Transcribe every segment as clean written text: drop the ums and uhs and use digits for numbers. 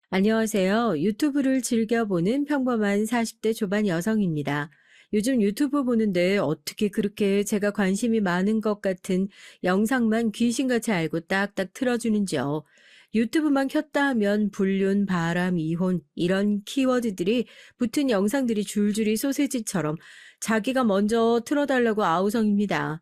안녕하세요. 유튜브를 즐겨보는 평범한 40대 초반 여성입니다. 요즘 유튜브 보는데 어떻게 그렇게 제가 관심이 많은 것 같은 영상만 귀신같이 알고 딱딱 틀어주는지요. 유튜브만 켰다 하면 불륜, 바람, 이혼 이런 키워드들이 붙은 영상들이 줄줄이 소세지처럼 자기가 먼저 틀어달라고 아우성입니다.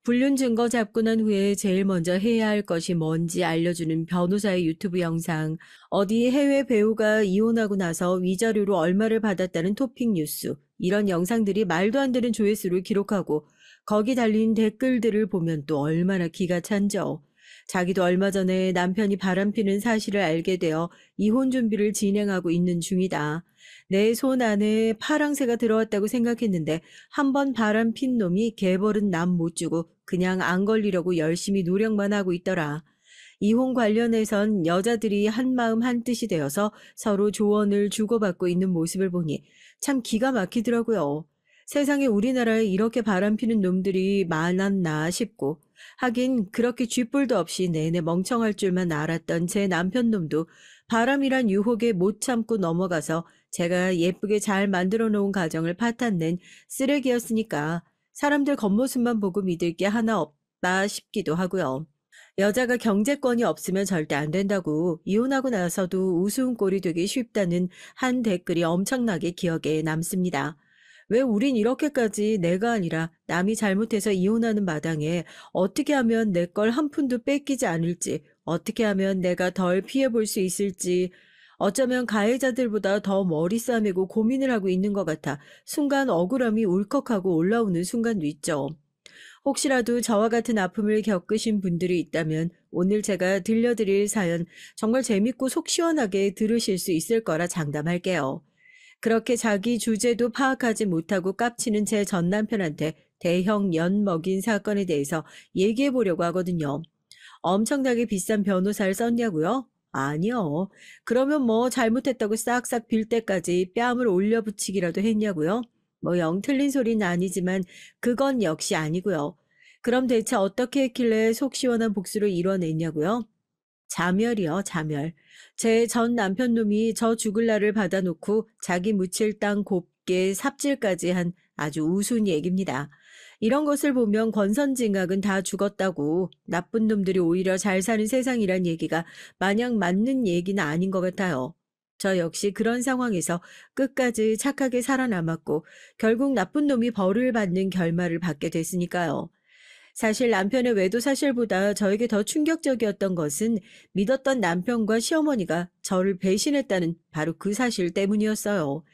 불륜 증거 잡고 난 후에 제일 먼저 해야 할 것이 뭔지 알려주는 변호사의 유튜브 영상, 어디 해외 배우가 이혼하고 나서 위자료로 얼마를 받았다는 토픽 뉴스, 이런 영상들이 말도 안 되는 조회수를 기록하고 거기 달린 댓글들을 보면 또 얼마나 기가 찬죠. 자기도 얼마 전에 남편이 바람피는 사실을 알게 되어 이혼 준비를 진행하고 있는 중이다. 내 손 안에 파랑새가 들어왔다고 생각했는데 한 번 바람핀 놈이 개벌은 남 못 주고 그냥 안 걸리려고 열심히 노력만 하고 있더라. 이혼 관련해선 여자들이 한마음 한뜻이 되어서 서로 조언을 주고받고 있는 모습을 보니 참 기가 막히더라고요. 세상에 우리나라에 이렇게 바람피는 놈들이 많았나 싶고, 하긴 그렇게 쥐뿔도 없이 내내 멍청할 줄만 알았던 제 남편 놈도 바람이란 유혹에 못 참고 넘어가서 제가 예쁘게 잘 만들어 놓은 가정을 파탄낸 쓰레기였으니까 사람들 겉모습만 보고 믿을 게 하나 없다 싶기도 하고요. 여자가 경제권이 없으면 절대 안 된다고 이혼하고 나서도 우스운 꼴이 되기 쉽다는 한 댓글이 엄청나게 기억에 남습니다. 왜 우린 이렇게까지 내가 아니라 남이 잘못해서 이혼하는 마당에 어떻게 하면 내 걸 한 푼도 뺏기지 않을지, 어떻게 하면 내가 덜 피해 볼 수 있을지, 어쩌면 가해자들보다 더 머리 싸매고 고민을 하고 있는 것 같아 순간 억울함이 울컥하고 올라오는 순간도 있죠. 혹시라도 저와 같은 아픔을 겪으신 분들이 있다면 오늘 제가 들려드릴 사연 정말 재밌고 속 시원하게 들으실 수 있을 거라 장담할게요. 그렇게 자기 주제도 파악하지 못하고 깝치는 제 전 남편한테 대형 연 먹인 사건에 대해서 얘기해 보려고 하거든요. 엄청나게 비싼 변호사를 썼냐고요? 아니요. 그러면 뭐 잘못했다고 싹싹 빌 때까지 뺨을 올려붙이기라도 했냐고요? 뭐 영 틀린 소리는 아니지만 그건 역시 아니고요. 그럼 대체 어떻게 했길래 속 시원한 복수를 이뤄냈냐고요? 자멸이요, 자멸. 제 전 남편 놈이 저 죽을 날을 받아놓고 자기 묻힐 땅 곱게 삽질까지 한 아주 우스운 얘기입니다. 이런 것을 보면 권선징악은 다 죽었다고 나쁜 놈들이 오히려 잘 사는 세상이란 얘기가 마냥 맞는 얘기는 아닌 것 같아요. 저 역시 그런 상황에서 끝까지 착하게 살아남았고 결국 나쁜 놈이 벌을 받는 결말을 받게 됐으니까요. 사실 남편의 외도 사실보다 저에게 더 충격적이었던 것은 믿었던 남편과 시어머니가 저를 배신했다는 바로 그 사실 때문이었어요.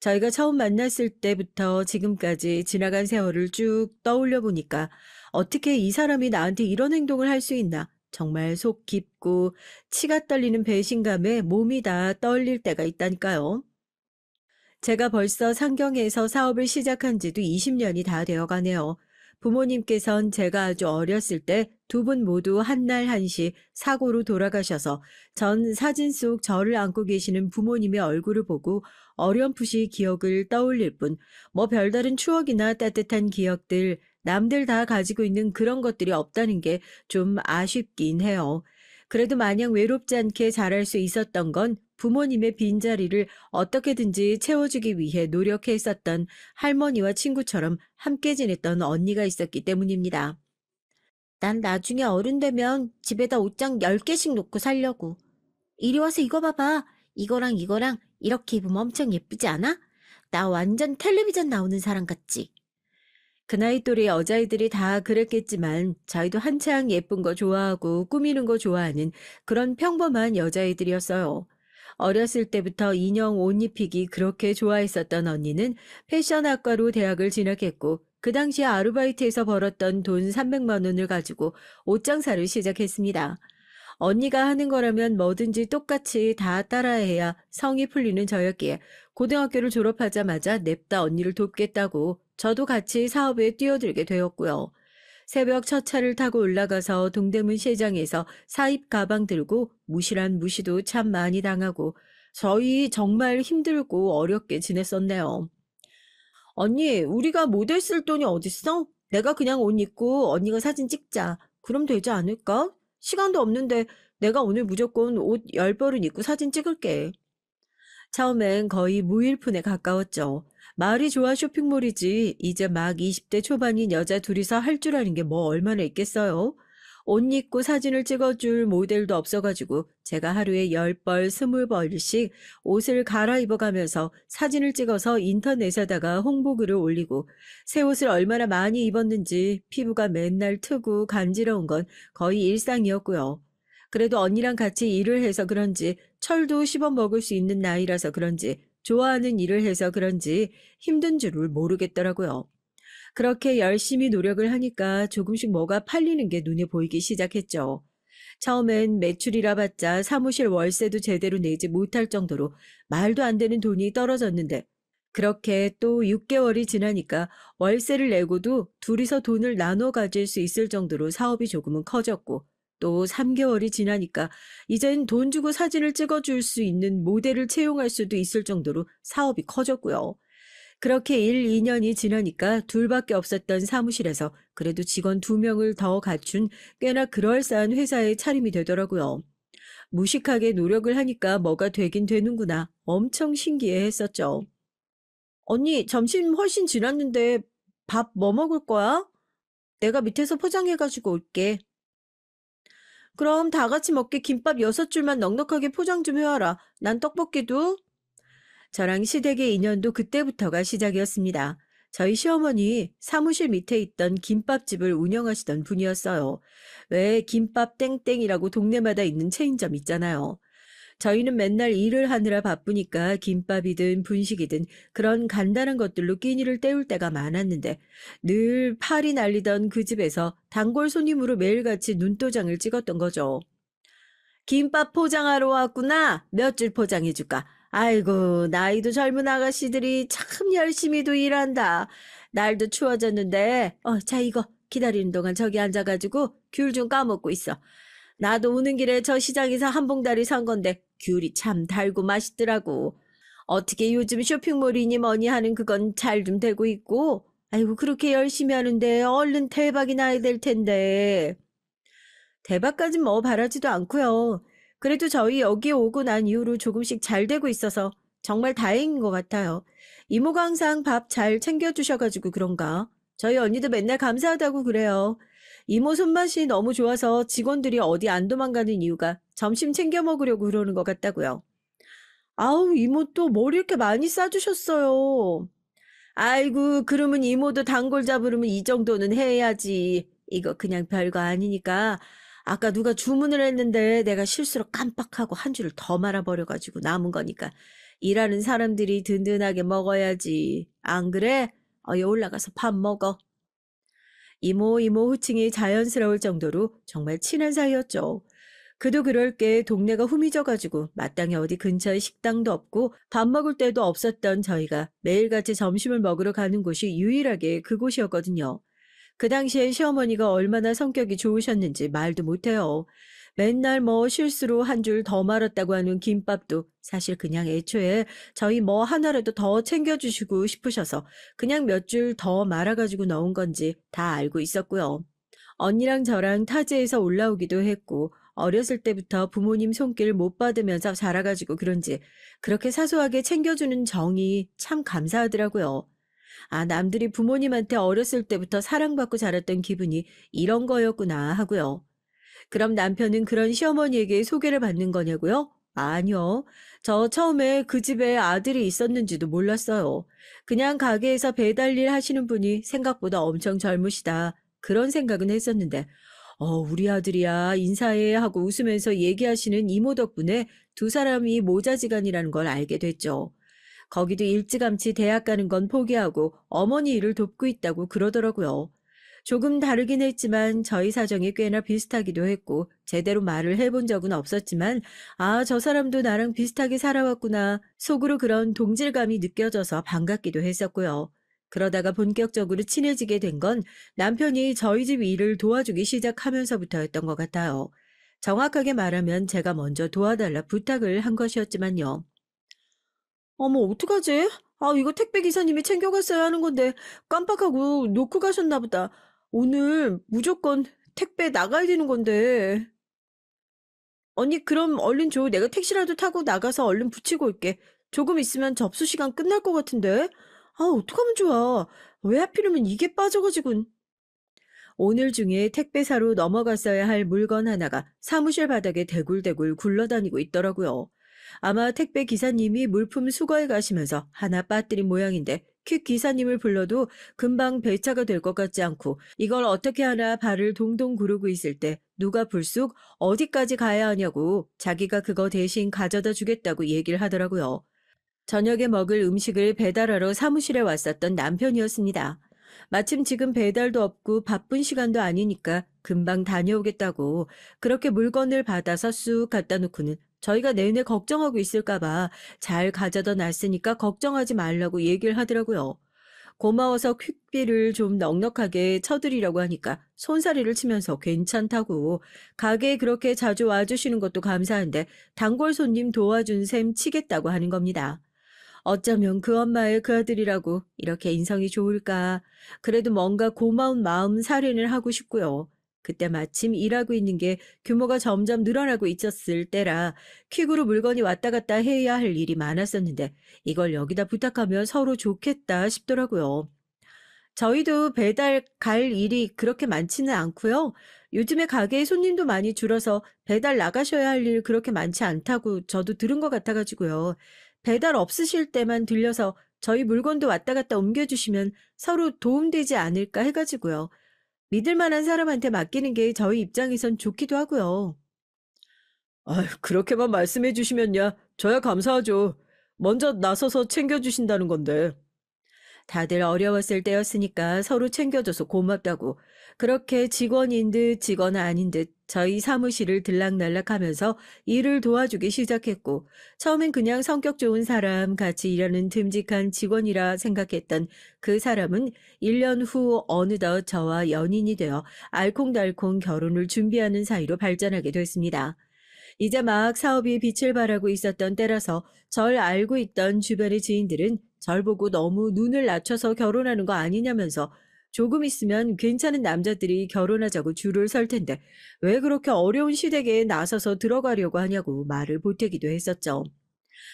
저희가 처음 만났을 때부터 지금까지 지나간 세월을 쭉 떠올려 보니까 어떻게 이 사람이 나한테 이런 행동을 할 수 있나 정말 속 깊고 치가 떨리는 배신감에 몸이 다 떨릴 때가 있다니까요. 제가 벌써 상경에서 사업을 시작한 지도 20년이 다 되어 가네요. 부모님께선 제가 아주 어렸을 때 두 분 모두 한날 한시 사고로 돌아가셔서 전 사진 속 저를 안고 계시는 부모님의 얼굴을 보고 어렴풋이 기억을 떠올릴 뿐, 뭐 별다른 추억이나 따뜻한 기억들, 남들 다 가지고 있는 그런 것들이 없다는 게 좀 아쉽긴 해요. 그래도 마냥 외롭지 않게 자랄 수 있었던 건 부모님의 빈자리를 어떻게든지 채워주기 위해 노력했었던 할머니와 친구처럼 함께 지냈던 언니가 있었기 때문입니다. 난 나중에 어른 되면 집에다 옷장 10개씩 놓고 살려고. 이리 와서 이거 봐봐. 이거랑 이거랑 이렇게 입으면 엄청 예쁘지 않아? 나 완전 텔레비전 나오는 사람 같지? 그 나이 또래 여자애들이 다 그랬겠지만 저희도 한창 예쁜 거 좋아하고 꾸미는 거 좋아하는 그런 평범한 여자애들이었어요. 어렸을 때부터 인형 옷 입히기 그렇게 좋아했었던 언니는 패션학과로 대학을 진학했고 그 당시에 아르바이트에서 벌었던 돈 300만 원을 가지고 옷 장사를 시작했습니다. 언니가 하는 거라면 뭐든지 똑같이 다 따라해야 성이 풀리는 저였기에 고등학교를 졸업하자마자 냅다 언니를 돕겠다고 저도 같이 사업에 뛰어들게 되었고요. 새벽 첫 차를 타고 올라가서 동대문 시장에서 사입 가방 들고 무시란 무시도 참 많이 당하고 저희 정말 힘들고 어렵게 지냈었네요. 언니, 우리가 모델 쓸 돈이 어딨어? 내가 그냥 옷 입고 언니가 사진 찍자. 그럼 되지 않을까? 시간도 없는데 내가 오늘 무조건 옷 10벌은 입고 사진 찍을게. 처음엔 거의 무일푼에 가까웠죠. 말이 좋아 쇼핑몰이지 이제 막 20대 초반인 여자 둘이서 할 줄 아는 게 뭐 얼마나 있겠어요? 옷 입고 사진을 찍어줄 모델도 없어가지고 제가 하루에 10벌, 20벌씩 옷을 갈아입어가면서 사진을 찍어서 인터넷에다가 홍보글을 올리고 새 옷을 얼마나 많이 입었는지 피부가 맨날 트고 간지러운 건 거의 일상이었고요. 그래도 언니랑 같이 일을 해서 그런지 철도 씹어 먹을 수 있는 나이라서 그런지 좋아하는 일을 해서 그런지 힘든 줄을 모르겠더라고요. 그렇게 열심히 노력을 하니까 조금씩 뭐가 팔리는 게 눈에 보이기 시작했죠. 처음엔 매출이라 봤자 사무실 월세도 제대로 내지 못할 정도로 말도 안 되는 돈이 떨어졌는데 그렇게 또 6개월이 지나니까 월세를 내고도 둘이서 돈을 나눠 가질 수 있을 정도로 사업이 조금은 커졌고 또 3개월이 지나니까 이젠 돈 주고 사진을 찍어줄 수 있는 모델을 채용할 수도 있을 정도로 사업이 커졌고요. 그렇게 1, 2년이 지나니까 둘밖에 없었던 사무실에서 그래도 직원 2명을 더 갖춘 꽤나 그럴싸한 회사의 차림이 되더라고요. 무식하게 노력을 하니까 뭐가 되긴 되는구나. 엄청 신기해 했었죠. 언니, 점심 훨씬 지났는데 밥 뭐 먹을 거야? 내가 밑에서 포장해가지고 올게. 그럼 다 같이 먹게 김밥 6줄만 넉넉하게 포장 좀 해와라. 난 떡볶이도. 저랑 시댁의 인연도 그때부터가 시작이었습니다. 저희 시어머니 사무실 밑에 있던 김밥집을 운영하시던 분이었어요. 왜 김밥 땡땡이라고 동네마다 있는 체인점 있잖아요. 저희는 맨날 일을 하느라 바쁘니까 김밥이든 분식이든 그런 간단한 것들로 끼니를 때울 때가 많았는데 늘 팔이 날리던 그 집에서 단골 손님으로 매일같이 눈도장을 찍었던 거죠. 김밥 포장하러 왔구나. 몇 줄 포장해줄까? 아이고, 나이도 젊은 아가씨들이 참 열심히도 일한다. 날도 추워졌는데, 자, 이거 기다리는 동안 저기 앉아가지고 귤 좀 까먹고 있어. 나도 오는 길에 저 시장에서 한 봉다리 산 건데 귤이 참 달고 맛있더라고. 어떻게 요즘 쇼핑몰이니 뭐니 하는 그건 잘 좀 되고 있고, 아이고, 그렇게 열심히 하는데 얼른 대박이 나야 될 텐데. 대박까진 뭐 바라지도 않고요. 그래도 저희 여기 오고 난 이후로 조금씩 잘 되고 있어서 정말 다행인 것 같아요. 이모가 항상 밥 잘 챙겨주셔가지고 그런가. 저희 언니도 맨날 감사하다고 그래요. 이모 손맛이 너무 좋아서 직원들이 어디 안 도망가는 이유가 점심 챙겨 먹으려고 그러는 것 같다고요. 아우, 이모 또 뭘 이렇게 많이 싸주셨어요. 아이고, 그러면 이모도 단골 잡으려면 이 정도는 해야지. 이거 그냥 별거 아니니까. 아까 누가 주문을 했는데 내가 실수로 깜빡하고 한 줄을 더 말아버려가지고 남은 거니까. 일하는 사람들이 든든하게 먹어야지. 안 그래? 여기 올라가서 밥 먹어. 이모, 이모 호칭이 자연스러울 정도로 정말 친한 사이였죠. 그도 그럴 게 동네가 후미져가지고 마땅히 어디 근처에 식당도 없고 밥 먹을 데도 없었던 저희가 매일같이 점심을 먹으러 가는 곳이 유일하게 그곳이었거든요. 그 당시에 시어머니가 얼마나 성격이 좋으셨는지 말도 못해요. 맨날 뭐 실수로 한 줄 더 말았다고 하는 김밥도 사실 그냥 애초에 저희 뭐 하나라도 더 챙겨주시고 싶으셔서 그냥 몇 줄 더 말아가지고 넣은 건지 다 알고 있었고요. 언니랑 저랑 타지에서 올라오기도 했고 어렸을 때부터 부모님 손길 못 받으면서 자라가지고 그런지 그렇게 사소하게 챙겨주는 정이 참 감사하더라고요. 아, 남들이 부모님한테 어렸을 때부터 사랑받고 자랐던 기분이 이런 거였구나 하고요. 그럼 남편은 그런 시어머니에게 소개를 받는 거냐고요? 아니요. 저 처음에 그 집에 아들이 있었는지도 몰랐어요. 그냥 가게에서 배달일 하시는 분이 생각보다 엄청 젊으시다. 그런 생각은 했었는데, 우리 아들이야 인사해 하고 웃으면서 얘기하시는 이모 덕분에 두 사람이 모자지간이라는 걸 알게 됐죠. 거기도 일찌감치 대학 가는 건 포기하고 어머니 일을 돕고 있다고 그러더라고요. 조금 다르긴 했지만 저희 사정이 꽤나 비슷하기도 했고 제대로 말을 해본 적은 없었지만 아, 저 사람도 나랑 비슷하게 살아왔구나 속으로 그런 동질감이 느껴져서 반갑기도 했었고요. 그러다가 본격적으로 친해지게 된 건 남편이 저희 집 일을 도와주기 시작하면서부터였던 것 같아요. 정확하게 말하면 제가 먼저 도와달라 부탁을 한 것이었지만요. 어머, 어떡하지? 아, 이거 택배 기사님이 챙겨갔어야 하는 건데 깜빡하고 놓고 가셨나 보다. 오늘 무조건 택배 나가야 되는 건데. 언니 그럼 얼른 줘. 내가 택시라도 타고 나가서 얼른 붙이고 올게. 조금 있으면 접수 시간 끝날 것 같은데. 아, 어떡하면 좋아. 왜 하필이면 이게 빠져가지고. 오늘 중에 택배사로 넘어갔어야 할 물건 하나가 사무실 바닥에 대굴대굴 굴러다니고 있더라고요. 아마 택배 기사님이 물품 수거해 가시면서 하나 빠뜨린 모양인데 퀵 기사님을 불러도 금방 배차가 될 것 같지 않고 이걸 어떻게 하나 발을 동동 구르고 있을 때 누가 불쑥 어디까지 가야 하냐고 자기가 그거 대신 가져다 주겠다고 얘기를 하더라고요. 저녁에 먹을 음식을 배달하러 사무실에 왔었던 남편이었습니다. 마침 지금 배달도 없고 바쁜 시간도 아니니까 금방 다녀오겠다고 그렇게 물건을 받아서 쑥 갖다 놓고는 저희가 내내 걱정하고 있을까봐 잘 가져다 놨으니까 걱정하지 말라고 얘기를 하더라고요. 고마워서 퀵비를 좀 넉넉하게 쳐드리려고 하니까 손사래를 치면서 괜찮다고 가게에 그렇게 자주 와주시는 것도 감사한데 단골 손님 도와준 셈 치겠다고 하는 겁니다. 어쩌면 그 엄마의 그 아들이라고 이렇게 인성이 좋을까. 그래도 뭔가 고마운 마음 살인을 하고 싶고요. 그때 마침 일하고 있는 게 규모가 점점 늘어나고 있었을 때라 퀵으로 물건이 왔다 갔다 해야 할 일이 많았었는데 이걸 여기다 부탁하면 서로 좋겠다 싶더라고요. 저희도 배달 갈 일이 그렇게 많지는 않고요. 요즘에 가게에 손님도 많이 줄어서 배달 나가셔야 할 일 그렇게 많지 않다고 저도 들은 것 같아가지고요. 배달 없으실 때만 들려서 저희 물건도 왔다 갔다 옮겨주시면 서로 도움되지 않을까 해가지고요. 믿을 만한 사람한테 맡기는 게 저희 입장에선 좋기도 하고요. 아휴, 그렇게만 말씀해 주시면야 저야 감사하죠. 먼저 나서서 챙겨주신다는 건데. 다들 어려웠을 때였으니까 서로 챙겨줘서 고맙다고. 그렇게 직원인 듯 직원 아닌 듯 저희 사무실을 들락날락하면서 일을 도와주기 시작했고, 처음엔 그냥 성격 좋은 사람, 같이 일하는 듬직한 직원이라 생각했던 그 사람은 1년 후 어느덧 저와 연인이 되어 알콩달콩 결혼을 준비하는 사이로 발전하게 됐습니다. 이제 막 사업이 빛을 발하고 있었던 때라서 절 알고 있던 주변의 지인들은 절 보고 너무 눈을 낮춰서 결혼하는 거 아니냐면서 조금 있으면 괜찮은 남자들이 결혼하자고 줄을 설 텐데 왜 그렇게 어려운 시댁에 나서서 들어가려고 하냐고 말을 보태기도 했었죠.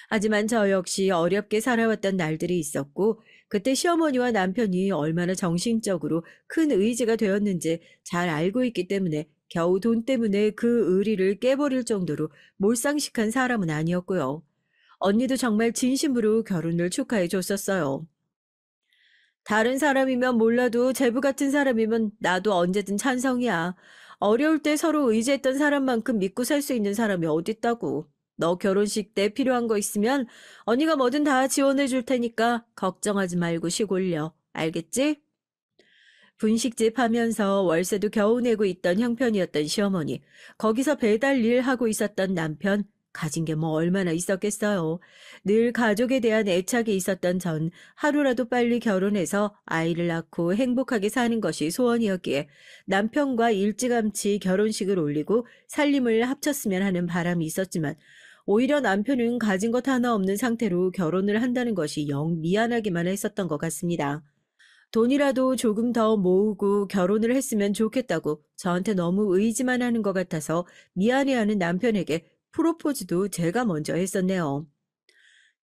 하지만 저 역시 어렵게 살아왔던 날들이 있었고 그때 시어머니와 남편이 얼마나 정신적으로 큰 의지가 되었는지 잘 알고 있기 때문에 겨우 돈 때문에 그 의리를 깨버릴 정도로 몰상식한 사람은 아니었고요. 언니도 정말 진심으로 결혼을 축하해 줬었어요. 다른 사람이면 몰라도 제부 같은 사람이면 나도 언제든 찬성이야. 어려울 때 서로 의지했던 사람만큼 믿고 살 수 있는 사람이 어딨다고. 너 결혼식 때 필요한 거 있으면 언니가 뭐든 다 지원해 줄 테니까 걱정하지 말고 쉬고 올려. 알겠지? 분식집 하면서 월세도 겨우 내고 있던 형편이었던 시어머니, 거기서 배달 일 하고 있었던 남편, 가진 게 뭐 얼마나 있었겠어요. 늘 가족에 대한 애착이 있었던 전 하루라도 빨리 결혼해서 아이를 낳고 행복하게 사는 것이 소원이었기에 남편과 일찌감치 결혼식을 올리고 살림을 합쳤으면 하는 바람이 있었지만 오히려 남편은 가진 것 하나 없는 상태로 결혼을 한다는 것이 영 미안하기만 했었던 것 같습니다. 돈이라도 조금 더 모으고 결혼을 했으면 좋겠다고 저한테 너무 의지만 하는 것 같아서 미안해하는 남편에게 프로포즈도 제가 먼저 했었네요.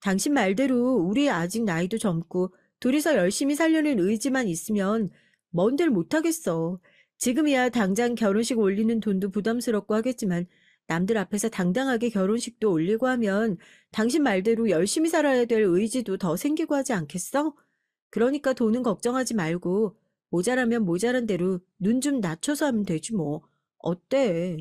당신 말대로 우리 아직 나이도 젊고 둘이서 열심히 살려는 의지만 있으면 먼 데를 못하겠어. 지금이야 당장 결혼식 올리는 돈도 부담스럽고 하겠지만 남들 앞에서 당당하게 결혼식도 올리고 하면 당신 말대로 열심히 살아야 될 의지도 더 생기고 하지 않겠어? 그러니까 돈은 걱정하지 말고 모자라면 모자란 대로 눈 좀 낮춰서 하면 되지 뭐. 어때?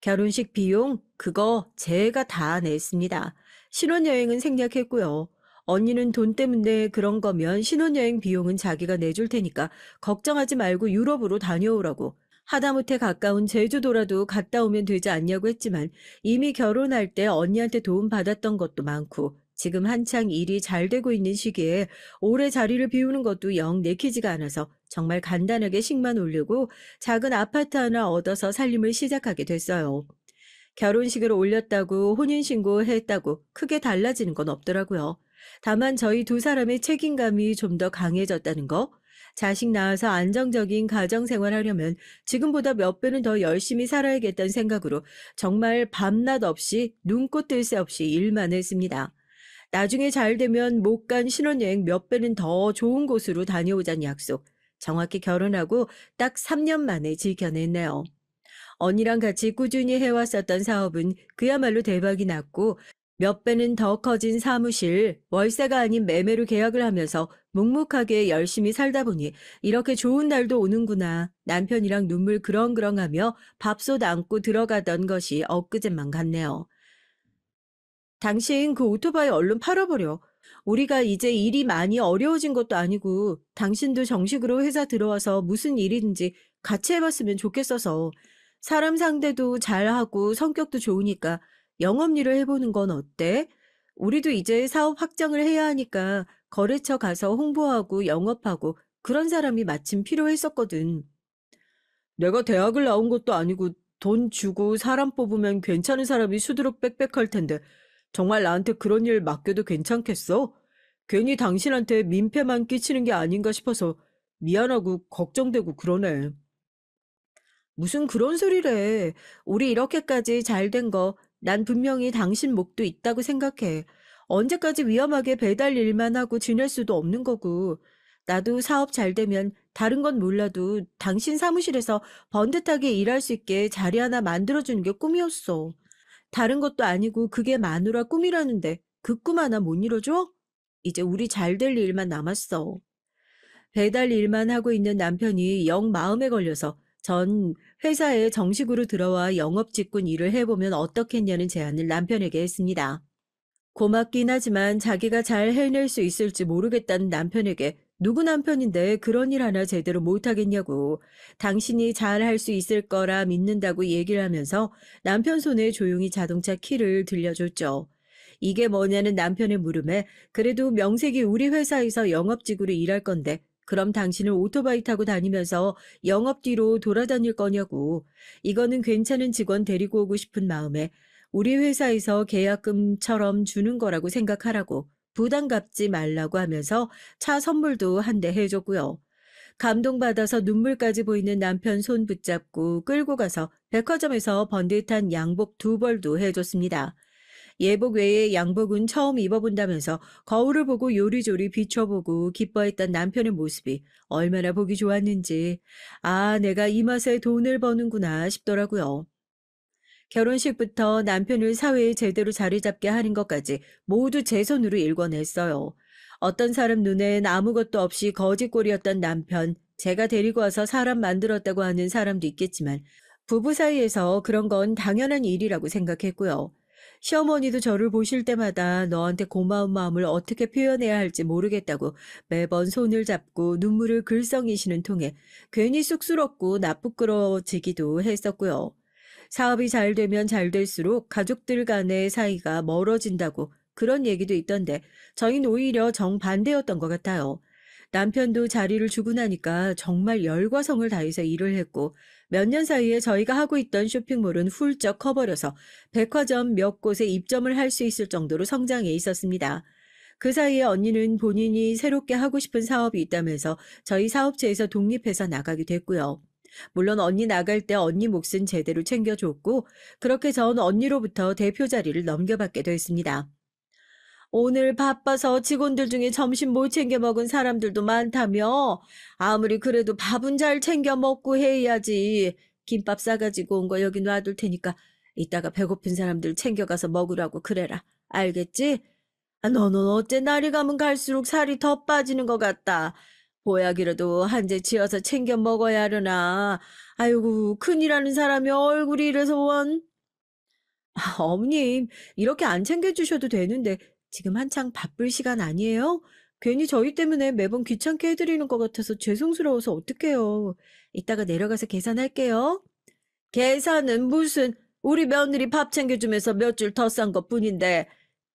결혼식 비용 그거 제가 다 냈습니다. 신혼여행은 생략했고요. 언니는 돈 때문에 그런 거면 신혼여행 비용은 자기가 내줄 테니까 걱정하지 말고 유럽으로 다녀오라고. 하다못해 가까운 제주도라도 갔다 오면 되지 않냐고 했지만 이미 결혼할 때 언니한테 도움 받았던 것도 많고 지금 한창 일이 잘 되고 있는 시기에 오래 자리를 비우는 것도 영 내키지가 않아서 정말 간단하게 식만 올리고 작은 아파트 하나 얻어서 살림을 시작하게 됐어요. 결혼식을 올렸다고 혼인신고 했다고 크게 달라지는 건 없더라고요. 다만 저희 두 사람의 책임감이 좀 더 강해졌다는 거, 자식 낳아서 안정적인 가정생활 하려면 지금보다 몇 배는 더 열심히 살아야겠다는 생각으로 정말 밤낮 없이 눈꽃 뜰 새 없이 일만 했습니다. 나중에 잘 되면 못 간 신혼여행 몇 배는 더 좋은 곳으로 다녀오자는 약속. 정확히 결혼하고 딱 3년 만에 지켜냈네요. 언니랑 같이 꾸준히 해왔었던 사업은 그야말로 대박이 났고 몇 배는 더 커진 사무실, 월세가 아닌 매매로 계약을 하면서 묵묵하게 열심히 살다 보니 이렇게 좋은 날도 오는구나. 남편이랑 눈물 그렁그렁하며 밥솥 안고 들어가던 것이 엊그제만 같네요. 당신 그 오토바이 얼른 팔아버려. 우리가 이제 일이 많이 어려워진 것도 아니고 당신도 정식으로 회사 들어와서 무슨 일이든지 같이 해봤으면 좋겠어서 사람 상대도 잘하고 성격도 좋으니까 영업일을 해보는 건 어때? 우리도 이제 사업 확장을 해야 하니까 거래처 가서 홍보하고 영업하고 그런 사람이 마침 필요했었거든. 내가 대학을 나온 것도 아니고 돈 주고 사람 뽑으면 괜찮은 사람이 수두룩 빽빽할 텐데 정말 나한테 그런 일 맡겨도 괜찮겠어? 괜히 당신한테 민폐만 끼치는 게 아닌가 싶어서 미안하고 걱정되고 그러네. 무슨 그런 소리래. 우리 이렇게까지 잘 된 거, 난 분명히 당신 몫도 있다고 생각해. 언제까지 위험하게 배달 일만 하고 지낼 수도 없는 거고. 나도 사업 잘 되면 다른 건 몰라도 당신 사무실에서 번듯하게 일할 수 있게 자리 하나 만들어주는 게 꿈이었어. 다른 것도 아니고 그게 마누라 꿈이라는데 그 꿈 하나 못 이뤄줘? 이제 우리 잘 될 일만 남았어. 배달 일만 하고 있는 남편이 영 마음에 걸려서 전 회사에 정식으로 들어와 영업 직군 일을 해보면 어떻겠냐는 제안을 남편에게 했습니다. 고맙긴 하지만 자기가 잘 해낼 수 있을지 모르겠다는 남편에게 누구 남편인데 그런 일 하나 제대로 못하겠냐고 당신이 잘 할 수 있을 거라 믿는다고 얘기를 하면서 남편 손에 조용히 자동차 키를 들려줬죠. 이게 뭐냐는 남편의 물음에 그래도 명색이 우리 회사에서 영업직으로 일할 건데 그럼 당신은 오토바이 타고 다니면서 영업 뒤로 돌아다닐 거냐고. 이거는 괜찮은 직원 데리고 오고 싶은 마음에 우리 회사에서 계약금처럼 주는 거라고 생각하라고 부담 갖지 말라고 하면서 차 선물도 한 대 해줬고요. 감동받아서 눈물까지 보이는 남편 손 붙잡고 끌고 가서 백화점에서 번듯한 양복 2벌도 해줬습니다. 예복 외에 양복은 처음 입어본다면서 거울을 보고 요리조리 비춰보고 기뻐했던 남편의 모습이 얼마나 보기 좋았는지, 아, 내가 이 맛에 돈을 버는구나 싶더라고요. 결혼식부터 남편을 사회에 제대로 자리 잡게 하는 것까지 모두 제 손으로 일궈냈어요. 어떤 사람 눈엔 아무것도 없이 거짓골이었던 남편, 제가 데리고 와서 사람 만들었다고 하는 사람도 있겠지만 부부 사이에서 그런 건 당연한 일이라고 생각했고요. 시어머니도 저를 보실 때마다 너한테 고마운 마음을 어떻게 표현해야 할지 모르겠다고 매번 손을 잡고 눈물을 글썽이시는 통에 괜히 쑥스럽고 나쁘끄러지기도 했었고요. 사업이 잘 되면 잘 될수록 가족들 간의 사이가 멀어진다고 그런 얘기도 있던데 저희는 오히려 정반대였던 것 같아요. 남편도 자리를 주고 나니까 정말 열과 성을 다해서 일을 했고 몇 년 사이에 저희가 하고 있던 쇼핑몰은 훌쩍 커버려서 백화점 몇 곳에 입점을 할 수 있을 정도로 성장해 있었습니다. 그 사이에 언니는 본인이 새롭게 하고 싶은 사업이 있다면서 저희 사업체에서 독립해서 나가게 됐고요. 물론 언니 나갈 때 언니 몫은 제대로 챙겨줬고 그렇게 전 언니로부터 대표 자리를 넘겨받게 됐습니다. 오늘 바빠서 직원들 중에 점심 못 챙겨 먹은 사람들도 많다며? 아무리 그래도 밥은 잘 챙겨 먹고 해야지. 김밥 싸가지고 온 거 여기 놔둘 테니까 이따가 배고픈 사람들 챙겨가서 먹으라고 그래라. 알겠지? 아, 너는 어째 날이 가면 갈수록 살이 더 빠지는 것 같다. 보약이라도 한 재 지어서 챙겨 먹어야 하려나. 아이고, 큰일하는 사람이 얼굴이 이래서 원. 아, 어머님, 이렇게 안 챙겨주셔도 되는데 지금 한창 바쁠 시간 아니에요? 괜히 저희 때문에 매번 귀찮게 해드리는 것 같아서 죄송스러워서 어떡해요. 이따가 내려가서 계산할게요. 계산은 무슨, 우리 며느리 밥 챙겨주면서 몇 줄 더 싼 것뿐인데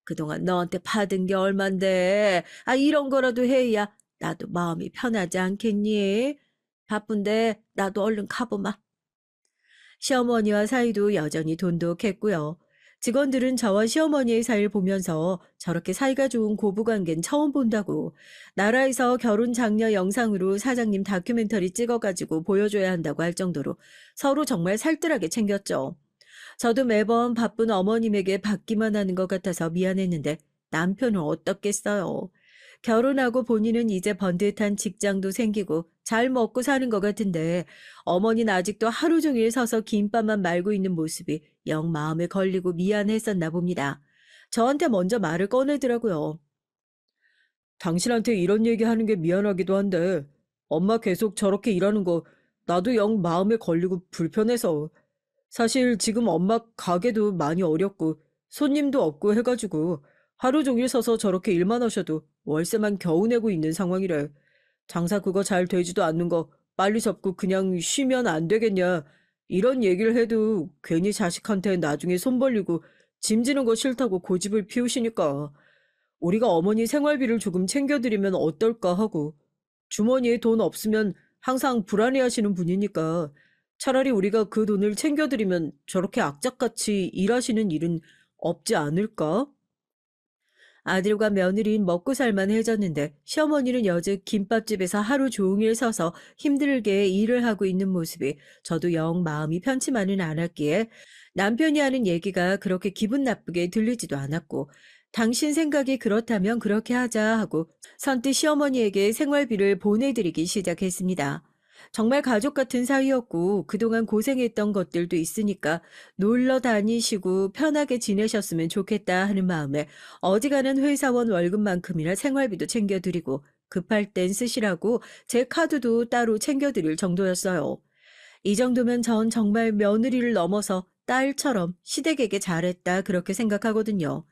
그동안 너한테 받은 게 얼만데 아 이런 거라도 해야 나도 마음이 편하지 않겠니? 바쁜데 나도 얼른 가보마. 시어머니와 사이도 여전히 돈독했고요. 직원들은 저와 시어머니의 사이를 보면서 저렇게 사이가 좋은 고부관계는 처음 본다고, 나라에서 결혼 장려 영상으로 사장님 다큐멘터리 찍어가지고 보여줘야 한다고 할 정도로 서로 정말 살뜰하게 챙겼죠. 저도 매번 바쁜 어머님에게 받기만 하는 것 같아서 미안했는데 남편은 어떻겠어요. 결혼하고 본인은 이제 번듯한 직장도 생기고 잘 먹고 사는 것 같은데 어머니는 아직도 하루 종일 서서 김밥만 말고 있는 모습이 영 마음에 걸리고 미안했었나 봅니다. 저한테 먼저 말을 꺼내더라고요. 당신한테 이런 얘기하는 게 미안하기도 한데 엄마 계속 저렇게 일하는 거 나도 영 마음에 걸리고 불편해서 사실 지금 엄마 가게도 많이 어렵고 손님도 없고 해가지고 하루 종일 서서 저렇게 일만 하셔도 월세만 겨우 내고 있는 상황이래. 장사 그거 잘 되지도 않는 거 빨리 접고 그냥 쉬면 안 되겠냐. 이런 얘기를 해도 괜히 자식한테 나중에 손 벌리고 짐 지는 거 싫다고 고집을 피우시니까 우리가 어머니 생활비를 조금 챙겨드리면 어떨까 하고 주머니에 돈 없으면 항상 불안해하시는 분이니까 차라리 우리가 그 돈을 챙겨드리면 저렇게 악착같이 일하시는 일은 없지 않을까? 아들과 며느리는 먹고 살만해졌는데 시어머니는 여직 김밥집에서 하루 종일 서서 힘들게 일을 하고 있는 모습이 저도 영 마음이 편치만은 않았기에 남편이 하는 얘기가 그렇게 기분 나쁘게 들리지도 않았고, 당신 생각이 그렇다면 그렇게 하자 하고 선뜻 시어머니에게 생활비를 보내드리기 시작했습니다. 정말 가족 같은 사이였고 그동안 고생했던 것들도 있으니까 놀러 다니시고 편하게 지내셨으면 좋겠다 하는 마음에 어지간한 회사원 월급만큼이나 생활비도 챙겨드리고 급할 땐 쓰시라고 제 카드도 따로 챙겨드릴 정도였어요. 이 정도면 전 정말 며느리를 넘어서 딸처럼 시댁에게 잘했다 그렇게 생각하거든요.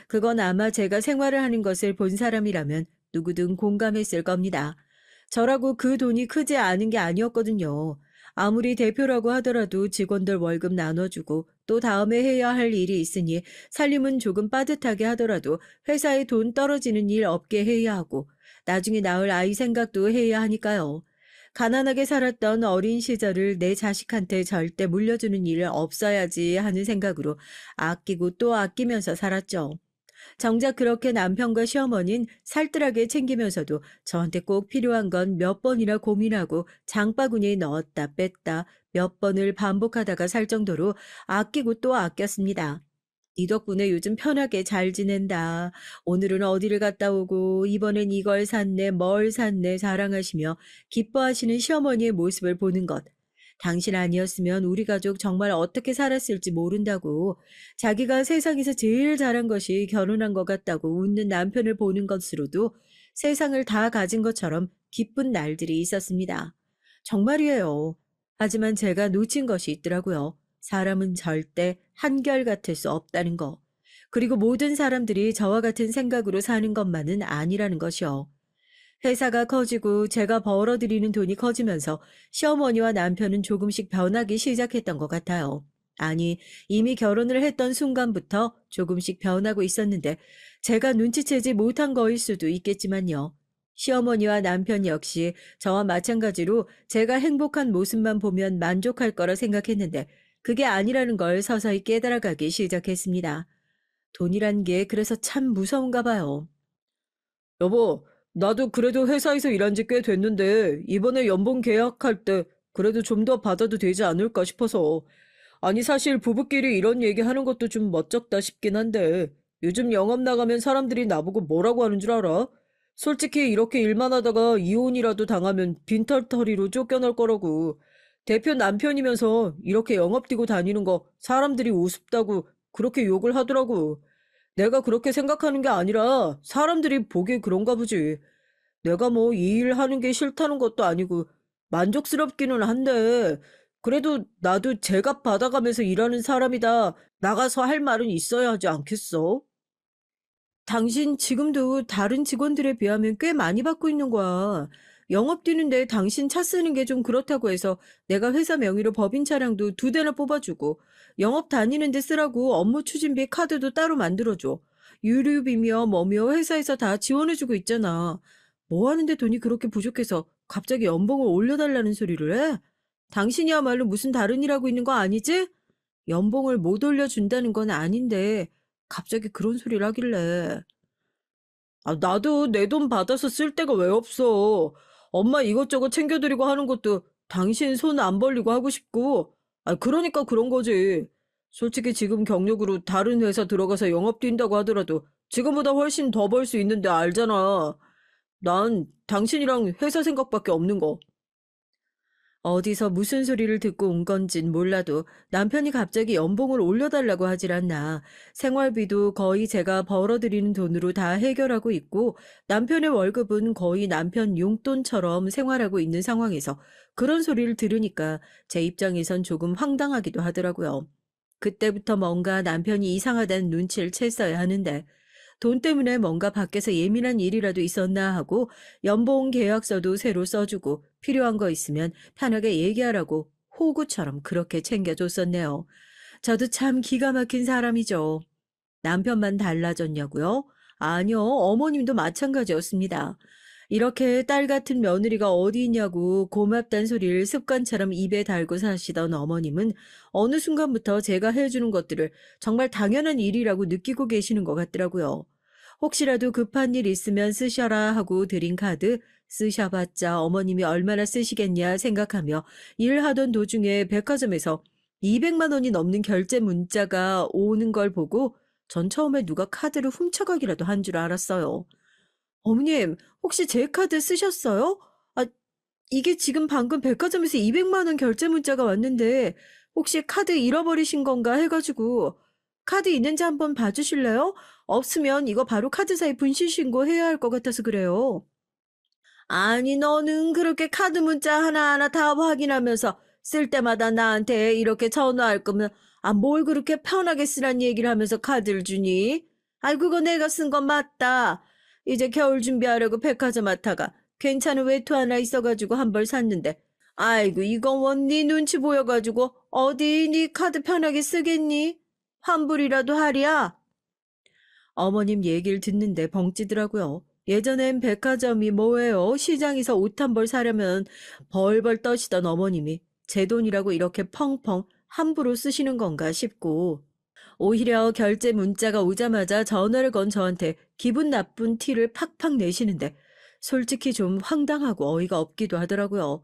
그건 아마 제가 생활을 하는 것을 본 사람이라면 누구든 공감했을 겁니다. 저라고 그 돈이 크지 않은 게 아니었거든요. 아무리 대표라고 하더라도 직원들 월급 나눠주고 또 다음에 해야 할 일이 있으니 살림은 조금 빠듯하게 하더라도 회사에 돈 떨어지는 일 없게 해야 하고 나중에 낳을 아이 생각도 해야 하니까요. 가난하게 살았던 어린 시절을 내 자식한테 절대 물려주는 일 없어야지 하는 생각으로 아끼고 또 아끼면서 살았죠. 정작 그렇게 남편과 시어머니는 살뜰하게 챙기면서도 저한테 꼭 필요한 건 몇 번이나 고민하고 장바구니에 넣었다 뺐다 몇 번을 반복하다가 살 정도로 아끼고 또 아꼈습니다. 네 덕분에 요즘 편하게 잘 지낸다. 오늘은 어디를 갔다 오고 이번엔 이걸 샀네 뭘 샀네 자랑하시며 기뻐하시는 시어머니의 모습을 보는 것. 당신 아니었으면 우리 가족 정말 어떻게 살았을지 모른다고, 자기가 세상에서 제일 잘한 것이 결혼한 것 같다고 웃는 남편을 보는 것으로도 세상을 다 가진 것처럼 기쁜 날들이 있었습니다. 정말이에요. 하지만 제가 놓친 것이 있더라고요. 사람은 절대 한결같을 수 없다는 거. 그리고 모든 사람들이 저와 같은 생각으로 사는 것만은 아니라는 것이요. 회사가 커지고 제가 벌어들이는 돈이 커지면서 시어머니와 남편은 조금씩 변하기 시작했던 것 같아요. 아니, 이미 결혼을 했던 순간부터 조금씩 변하고 있었는데 제가 눈치채지 못한 거일 수도 있겠지만요. 시어머니와 남편 역시 저와 마찬가지로 제가 행복한 모습만 보면 만족할 거라 생각했는데 그게 아니라는 걸 서서히 깨달아가기 시작했습니다. 돈이란 게 그래서 참 무서운가 봐요. 여보, 나도 그래도 회사에서 일한 지 꽤 됐는데 이번에 연봉 계약할 때 그래도 좀 더 받아도 되지 않을까 싶어서. 아니 사실 부부끼리 이런 얘기 하는 것도 좀 멋쩍다 싶긴 한데 요즘 영업 나가면 사람들이 나보고 뭐라고 하는 줄 알아? 솔직히 이렇게 일만 하다가 이혼이라도 당하면 빈털터리로 쫓겨날 거라고. 대표 남편이면서 이렇게 영업 뛰고 다니는 거 사람들이 우습다고 그렇게 욕을 하더라고. 내가 그렇게 생각하는 게 아니라 사람들이 보기에 그런가 보지. 내가 뭐 이 일 하는 게 싫다는 것도 아니고 만족스럽기는 한데 그래도 나도 제값 받아가면서 일하는 사람이다. 나가서 할 말은 있어야 하지 않겠어? 당신 지금도 다른 직원들에 비하면 꽤 많이 받고 있는 거야. 영업 뛰는데 당신 차 쓰는 게 좀 그렇다고 해서 내가 회사 명의로 법인 차량도 2대나 뽑아주고 영업 다니는데 쓰라고 업무 추진비 카드도 따로 만들어줘. 유류비며 뭐며 회사에서 다 지원해주고 있잖아. 뭐 하는데 돈이 그렇게 부족해서 갑자기 연봉을 올려달라는 소리를 해? 당신이야말로 무슨 다른 일 하고 있는 거 아니지? 연봉을 못 올려준다는 건 아닌데 갑자기 그런 소리를 하길래. 아, 나도 내 돈 받아서 쓸 데가 왜 없어. 엄마 이것저것 챙겨드리고 하는 것도 당신 손 안 벌리고 하고 싶고. 아, 그러니까 그런 거지. 솔직히 지금 경력으로 다른 회사 들어가서 영업 뛴다고 하더라도 지금보다 훨씬 더 벌 수 있는데 알잖아. 난 당신이랑 회사 생각밖에 없는 거. 어디서 무슨 소리를 듣고 온 건진 몰라도 남편이 갑자기 연봉을 올려달라고 하질 않나. 생활비도 거의 제가 벌어들이는 돈으로 다 해결하고 있고 남편의 월급은 거의 남편 용돈처럼 생활하고 있는 상황에서 그런 소리를 들으니까 제 입장에선 조금 황당하기도 하더라고요. 그때부터 뭔가 남편이 이상하다는 눈치를 챘어야 하는데 돈 때문에 뭔가 밖에서 예민한 일이라도 있었나 하고 연봉 계약서도 새로 써주고 필요한 거 있으면 편하게 얘기하라고 호구처럼 그렇게 챙겨줬었네요. 저도 참 기가 막힌 사람이죠. 남편만 달라졌냐고요? 아니요, 어머님도 마찬가지였습니다. 이렇게 딸 같은 며느리가 어디 있냐고 고맙단 소리를 습관처럼 입에 달고 사시던 어머님은 어느 순간부터 제가 해주는 것들을 정말 당연한 일이라고 느끼고 계시는 것 같더라고요. 혹시라도 급한 일 있으면 쓰셔라 하고 드린 카드 쓰셔봤자 어머님이 얼마나 쓰시겠냐 생각하며 일하던 도중에 백화점에서 200만 원이 넘는 결제 문자가 오는 걸 보고 전 처음에 누가 카드를 훔쳐가기라도 한 줄 알았어요. 어머님, 혹시 제 카드 쓰셨어요? 아, 이게 지금 방금 백화점에서 200만 원 결제 문자가 왔는데 혹시 카드 잃어버리신 건가 해가지고 카드 있는지 한번 봐주실래요? 없으면 이거 바로 카드사에 분실 신고해야 할 것 같아서 그래요. 아니, 너는 그렇게 카드 문자 하나하나 다 확인하면서 쓸 때마다 나한테 이렇게 전화할 거면, 아, 뭘 그렇게 편하게 쓰란 얘기를 하면서 카드를 주니? 아이, 그거 내가 쓴 건 맞다. 이제 겨울 준비하려고 백화점 왔다가 괜찮은 외투 하나 있어가지고 한 벌 샀는데, 아이고, 이건 원 네 눈치 보여가지고 어디 네 카드 편하게 쓰겠니? 환불이라도 하랴? 어머님 얘기를 듣는데 벙찌더라고요. 예전엔 백화점이 뭐예요? 시장에서 옷 한 벌 사려면 벌벌 떠시던 어머님이 제 돈이라고 이렇게 펑펑 함부로 쓰시는 건가 싶고 오히려 결제 문자가 오자마자 전화를 건 저한테 기분 나쁜 티를 팍팍 내시는데 솔직히 좀 황당하고 어이가 없기도 하더라고요.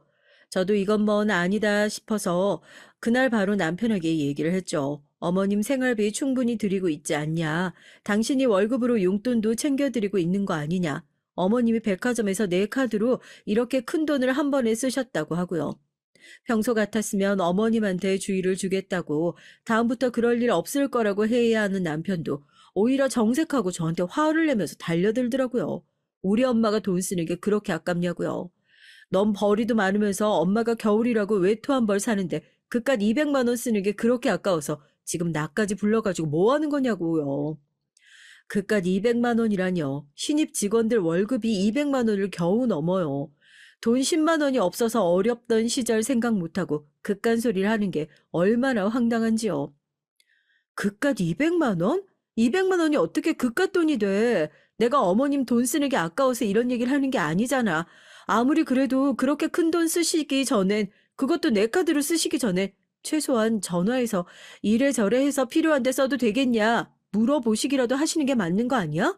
저도 이건 뭔 아니다 싶어서 그날 바로 남편에게 얘기를 했죠. 어머님 생활비 충분히 드리고 있지 않냐. 당신이 월급으로 용돈도 챙겨드리고 있는 거 아니냐. 어머님이 백화점에서 내 카드로 이렇게 큰 돈을 한 번에 쓰셨다고 하고요. 평소 같았으면 어머님한테 주의를 주겠다고 다음부터 그럴 일 없을 거라고 해야 하는 남편도 오히려 정색하고 저한테 화를 내면서 달려들더라고요. 우리 엄마가 돈 쓰는 게 그렇게 아깝냐고요. 넌 벌이도 많으면서 엄마가 겨울이라고 외투 한 벌 사는데 그깟 200만 원 쓰는 게 그렇게 아까워서 지금 나까지 불러가지고 뭐 하는 거냐고요. 그깟 200만 원이라뇨. 신입 직원들 월급이 200만 원을 겨우 넘어요. 돈 10만 원이 없어서 어렵던 시절 생각 못하고 그깟 소리를 하는 게 얼마나 황당한지요. 그깟 200만 원? 200만 원이 어떻게 그깟 돈이 돼? 내가 어머님 돈 쓰는 게 아까워서 이런 얘기를 하는 게 아니잖아. 아무리 그래도 그렇게 큰 돈 쓰시기 전엔 그것도 내 카드로 쓰시기 전에 최소한 전화해서 이래저래 해서 필요한데 써도 되겠냐 물어보시기라도 하시는 게 맞는 거 아니야?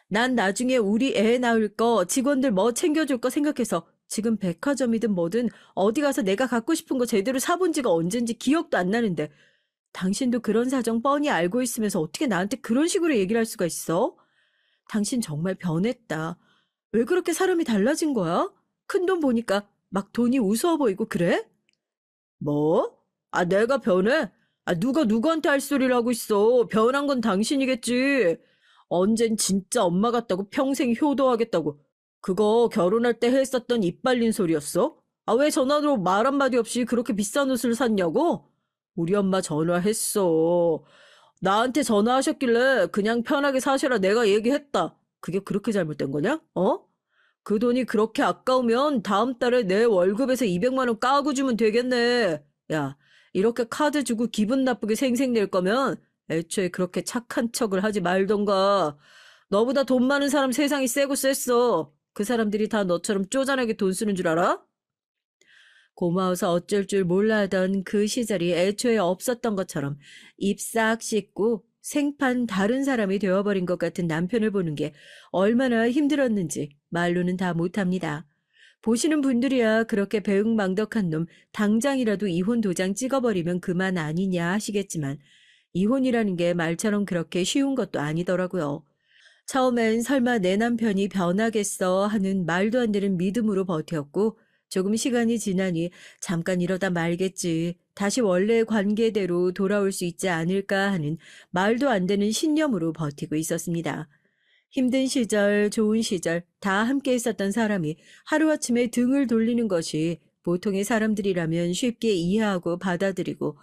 난 나중에 우리 애 낳을 거 직원들 뭐 챙겨줄 거 생각해서 지금 백화점이든 뭐든 어디 가서 내가 갖고 싶은 거 제대로 사본 지가 언젠지 기억도 안 나는데 당신도 그런 사정 뻔히 알고 있으면서 어떻게 나한테 그런 식으로 얘기를 할 수가 있어? 당신 정말 변했다. 왜 그렇게 사람이 달라진 거야? 큰돈 보니까 막 돈이 우스워 보이고 그래? 뭐? 아, 내가 변해? 아, 누가 누구한테 할 소리를 하고 있어. 변한 건 당신이겠지. 언젠 진짜 엄마 같다고 평생 효도하겠다고. 그거 결혼할 때 했었던 입 발린 소리였어? 아, 왜 전화로 말 한마디 없이 그렇게 비싼 옷을 샀냐고? 우리 엄마 전화했어. 나한테 전화하셨길래 그냥 편하게 사셔라 내가 얘기했다. 그게 그렇게 잘못된 거냐? 어? 그 돈이 그렇게 아까우면 다음 달에 내 월급에서 200만 원 까고 주면 되겠네. 야, 이렇게 카드 주고 기분 나쁘게 생색낼 거면 애초에 그렇게 착한 척을 하지 말던가. 너보다 돈 많은 사람 세상이 세고 셌어. 그 사람들이 다 너처럼 쪼잔하게 돈 쓰는 줄 알아? 고마워서 어쩔 줄 몰라 하던 그 시절이 애초에 없었던 것처럼 입 싹 씻고 생판 다른 사람이 되어버린 것 같은 남편을 보는 게 얼마나 힘들었는지 말로는 다 못합니다. 보시는 분들이야 그렇게 배응망덕한 놈 당장이라도 이혼 도장 찍어버리면 그만 아니냐 하시겠지만 이혼이라는 게 말처럼 그렇게 쉬운 것도 아니더라고요. 처음엔 설마 내 남편이 변하겠어 하는 말도 안 되는 믿음으로 버텼고 조금 시간이 지나니 잠깐 이러다 말겠지. 다시 원래의 관계대로 돌아올 수 있지 않을까 하는 말도 안 되는 신념으로 버티고 있었습니다. 힘든 시절, 좋은 시절 다 함께 있었던 사람이 하루아침에 등을 돌리는 것이 보통의 사람들이라면 쉽게 이해하고 받아들이고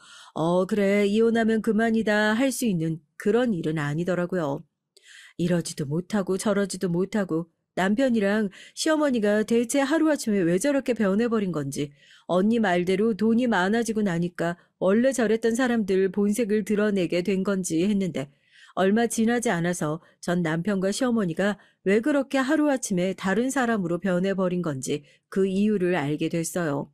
그래 이혼하면 그만이다 할 수 있는 그런 일은 아니더라고요. 이러지도 못하고 저러지도 못하고 남편이랑 시어머니가 대체 하루아침에 왜 저렇게 변해버린 건지 언니 말대로 돈이 많아지고 나니까 원래 저랬던 사람들 본색을 드러내게 된 건지 했는데 얼마 지나지 않아서 전 남편과 시어머니가 왜 그렇게 하루아침에 다른 사람으로 변해버린 건지 그 이유를 알게 됐어요.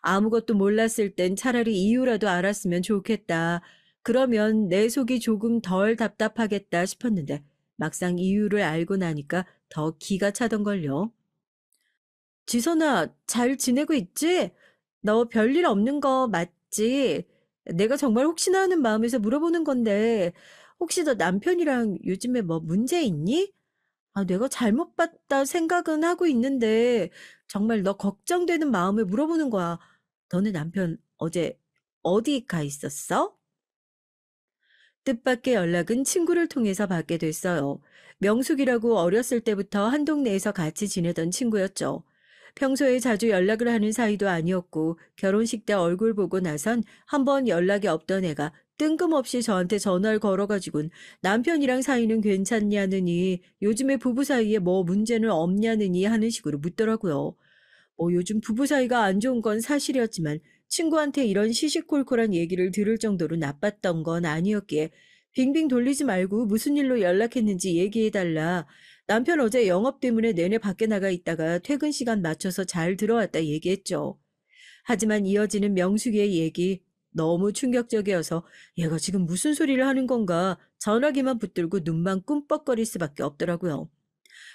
아무것도 몰랐을 땐 차라리 이유라도 알았으면 좋겠다. 그러면 내 속이 조금 덜 답답하겠다 싶었는데 막상 이유를 알고 나니까 더 기가 차던걸요. 지선아, 잘 지내고 있지? 너 별일 없는 거 맞지? 내가 정말 혹시나 하는 마음에서 물어보는 건데, 혹시 너 남편이랑 요즘에 뭐 문제 있니? 내가 잘못 봤다 생각은 하고 있는데, 정말 너 걱정되는 마음에 물어보는 거야. 너네 남편 어제 어디 가 있었어? 뜻밖의 연락은 친구를 통해서 받게 됐어요. 명숙이라고 어렸을 때부터 한 동네에서 같이 지내던 친구였죠. 평소에 자주 연락을 하는 사이도 아니었고 결혼식 때 얼굴 보고 나선 한 번 연락이 없던 애가 뜬금없이 저한테 전화를 걸어가지고는 남편이랑 사이는 괜찮냐느니 요즘에 부부 사이에 뭐 문제는 없냐느니 하는 식으로 묻더라고요. 요즘 부부 사이가 안 좋은 건 사실이었지만 친구한테 이런 시시콜콜한 얘기를 들을 정도로 나빴던 건 아니었기에 빙빙 돌리지 말고 무슨 일로 연락했는지 얘기해달라. 남편 어제 영업 때문에 내내 밖에 나가 있다가 퇴근 시간 맞춰서 잘 들어왔다 얘기했죠. 하지만 이어지는 명숙이의 얘기 너무 충격적이어서 얘가 지금 무슨 소리를 하는 건가 전화기만 붙들고 눈만 꿈뻑거릴 수밖에 없더라고요.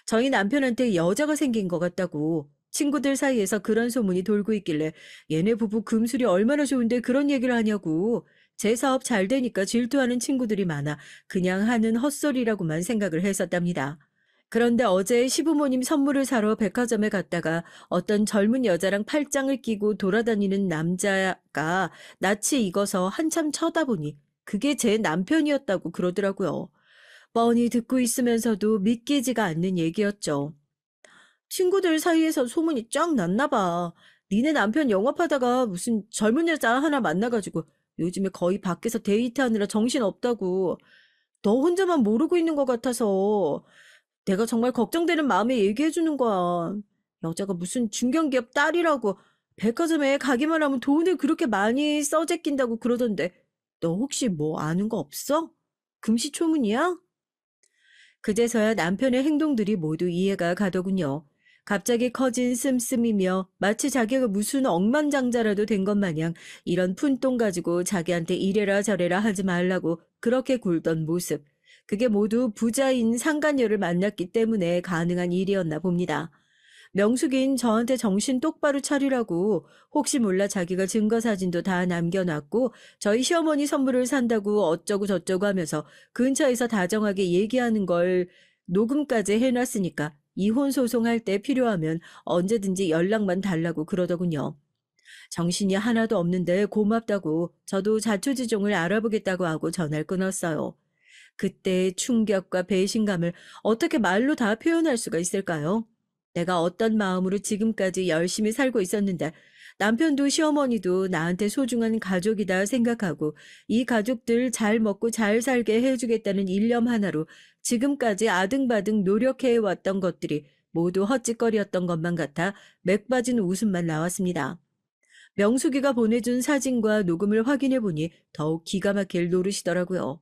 저희 남편한테 여자가 생긴 것 같다고 친구들 사이에서 그런 소문이 돌고 있길래 얘네 부부 금술이 얼마나 좋은데 그런 얘기를 하냐고 제 사업 잘 되니까 질투하는 친구들이 많아 그냥 하는 헛소리라고만 생각을 했었답니다. 그런데 어제 시부모님 선물을 사러 백화점에 갔다가 어떤 젊은 여자랑 팔짱을 끼고 돌아다니는 남자가 낯이 익어서 한참 쳐다보니 그게 제 남편이었다고 그러더라고요. 뻔히 듣고 있으면서도 믿기지가 않는 얘기였죠. 친구들 사이에서 소문이 쫙 났나 봐. 니네 남편 영업하다가 무슨 젊은 여자 하나 만나가지고 요즘에 거의 밖에서 데이트하느라 정신 없다고. 너 혼자만 모르고 있는 것 같아서 내가 정말 걱정되는 마음에 얘기해주는 거야. 여자가 무슨 중견기업 딸이라고 백화점에 가기만 하면 돈을 그렇게 많이 써제낀다고 그러던데 너 혹시 뭐 아는 거 없어? 금시초문이야? 그제서야 남편의 행동들이 모두 이해가 가더군요. 갑자기 커진 씀씀이며 마치 자기가 무슨 억만장자라도 된 것 마냥 이런 푼돈 가지고 자기한테 이래라 저래라 하지 말라고 그렇게 굴던 모습. 그게 모두 부자인 상간녀를 만났기 때문에 가능한 일이었나 봅니다. 명숙인 저한테 정신 똑바로 차리라고 혹시 몰라 자기가 증거사진도 다 남겨놨고 저희 시어머니 선물을 산다고 어쩌고 저쩌고 하면서 근처에서 다정하게 얘기하는 걸 녹음까지 해놨으니까 이혼 소송할 때 필요하면 언제든지 연락만 달라고 그러더군요. 정신이 하나도 없는데 고맙다고 저도 자초지종을 알아보겠다고 하고 전화를 끊었어요. 그때의 충격과 배신감을 어떻게 말로 다 표현할 수가 있을까요? 내가 어떤 마음으로 지금까지 열심히 살고 있었는데 남편도 시어머니도 나한테 소중한 가족이다 생각하고 이 가족들 잘 먹고 잘 살게 해주겠다는 일념 하나로 지금까지 아등바등 노력해왔던 것들이 모두 헛짓거리였던 것만 같아 맥 빠진 웃음만 나왔습니다. 명숙이가 보내준 사진과 녹음을 확인해보니 더욱 기가 막힐 노릇이더라고요.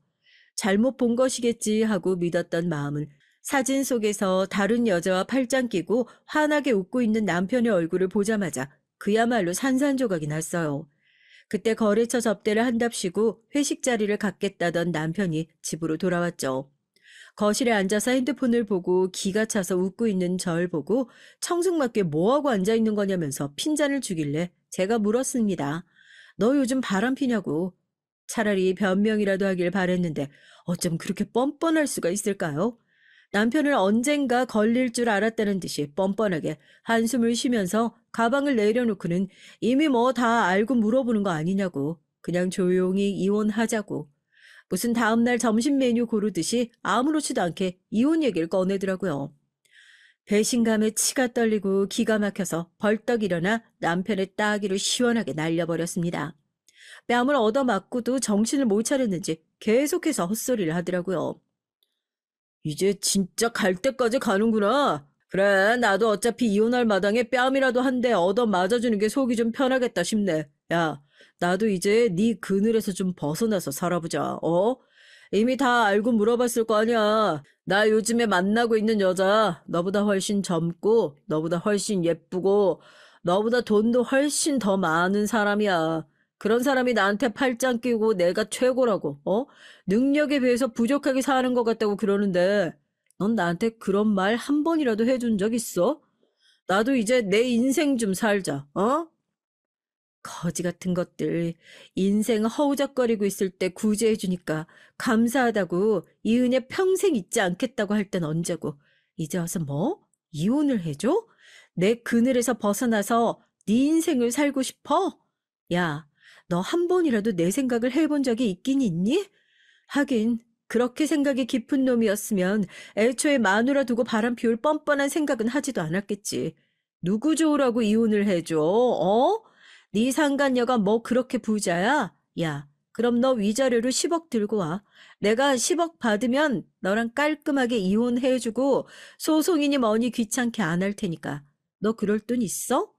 잘못 본 것이겠지 하고 믿었던 마음은 사진 속에서 다른 여자와 팔짱 끼고 환하게 웃고 있는 남편의 얼굴을 보자마자 그야말로 산산조각이 났어요. 그때 거래처 접대를 한답시고 회식 자리를 갖겠다던 남편이 집으로 돌아왔죠. 거실에 앉아서 핸드폰을 보고 기가 차서 웃고 있는 절 보고 청승맞게 뭐하고 앉아있는 거냐면서 핀잔을 주길래 제가 물었습니다. 너 요즘 바람 피냐고. 차라리 변명이라도 하길 바랬는데 어쩜 그렇게 뻔뻔할 수가 있을까요? 남편을 언젠가 걸릴 줄 알았다는 듯이 뻔뻔하게 한숨을 쉬면서 가방을 내려놓고는 이미 뭐 다 알고 물어보는 거 아니냐고. 그냥 조용히 이혼하자고. 무슨 다음날 점심 메뉴 고르듯이 아무렇지도 않게 이혼 얘기를 꺼내더라고요. 배신감에 치가 떨리고 기가 막혀서 벌떡 일어나 남편의 따귀를 시원하게 날려버렸습니다. 뺨을 얻어맞고도 정신을 못 차렸는지 계속해서 헛소리를 하더라고요. 이제 진짜 갈 때까지 가는구나. 그래, 나도 어차피 이혼할 마당에 뺨이라도 한 대 얻어 맞아주는 게 속이 좀 편하겠다 싶네. 야, 나도 이제 네 그늘에서 좀 벗어나서 살아보자. 어? 이미 다 알고 물어봤을 거 아니야. 나 요즘에 만나고 있는 여자, 너보다 훨씬 젊고, 너보다 훨씬 예쁘고, 너보다 돈도 훨씬 더 많은 사람이야. 그런 사람이 나한테 팔짱 끼고 내가 최고라고, 어? 능력에 비해서 부족하게 사는 것 같다고 그러는데, 넌 나한테 그런 말 한 번이라도 해준 적 있어? 나도 이제 내 인생 좀 살자, 어? 거지 같은 것들. 인생 허우적거리고 있을 때 구제해주니까 감사하다고 이 은혜 평생 잊지 않겠다고 할 땐 언제고. 이제 와서 뭐? 이혼을 해줘? 내 그늘에서 벗어나서 네 인생을 살고 싶어? 야, 너 한 번이라도 내 생각을 해본 적이 있긴 있니? 하긴 그렇게 생각이 깊은 놈이었으면 애초에 마누라 두고 바람 피울 뻔뻔한 생각은 하지도 않았겠지. 누구 좋으라고 이혼을 해줘? 어? 네 상간녀가 뭐 그렇게 부자야? 야, 그럼 너 위자료로 10억 들고 와. 내가 10억 받으면 너랑 깔끔하게 이혼해주고 소송이니 뭐니 귀찮게 안 할 테니까. 너 그럴 돈 있어?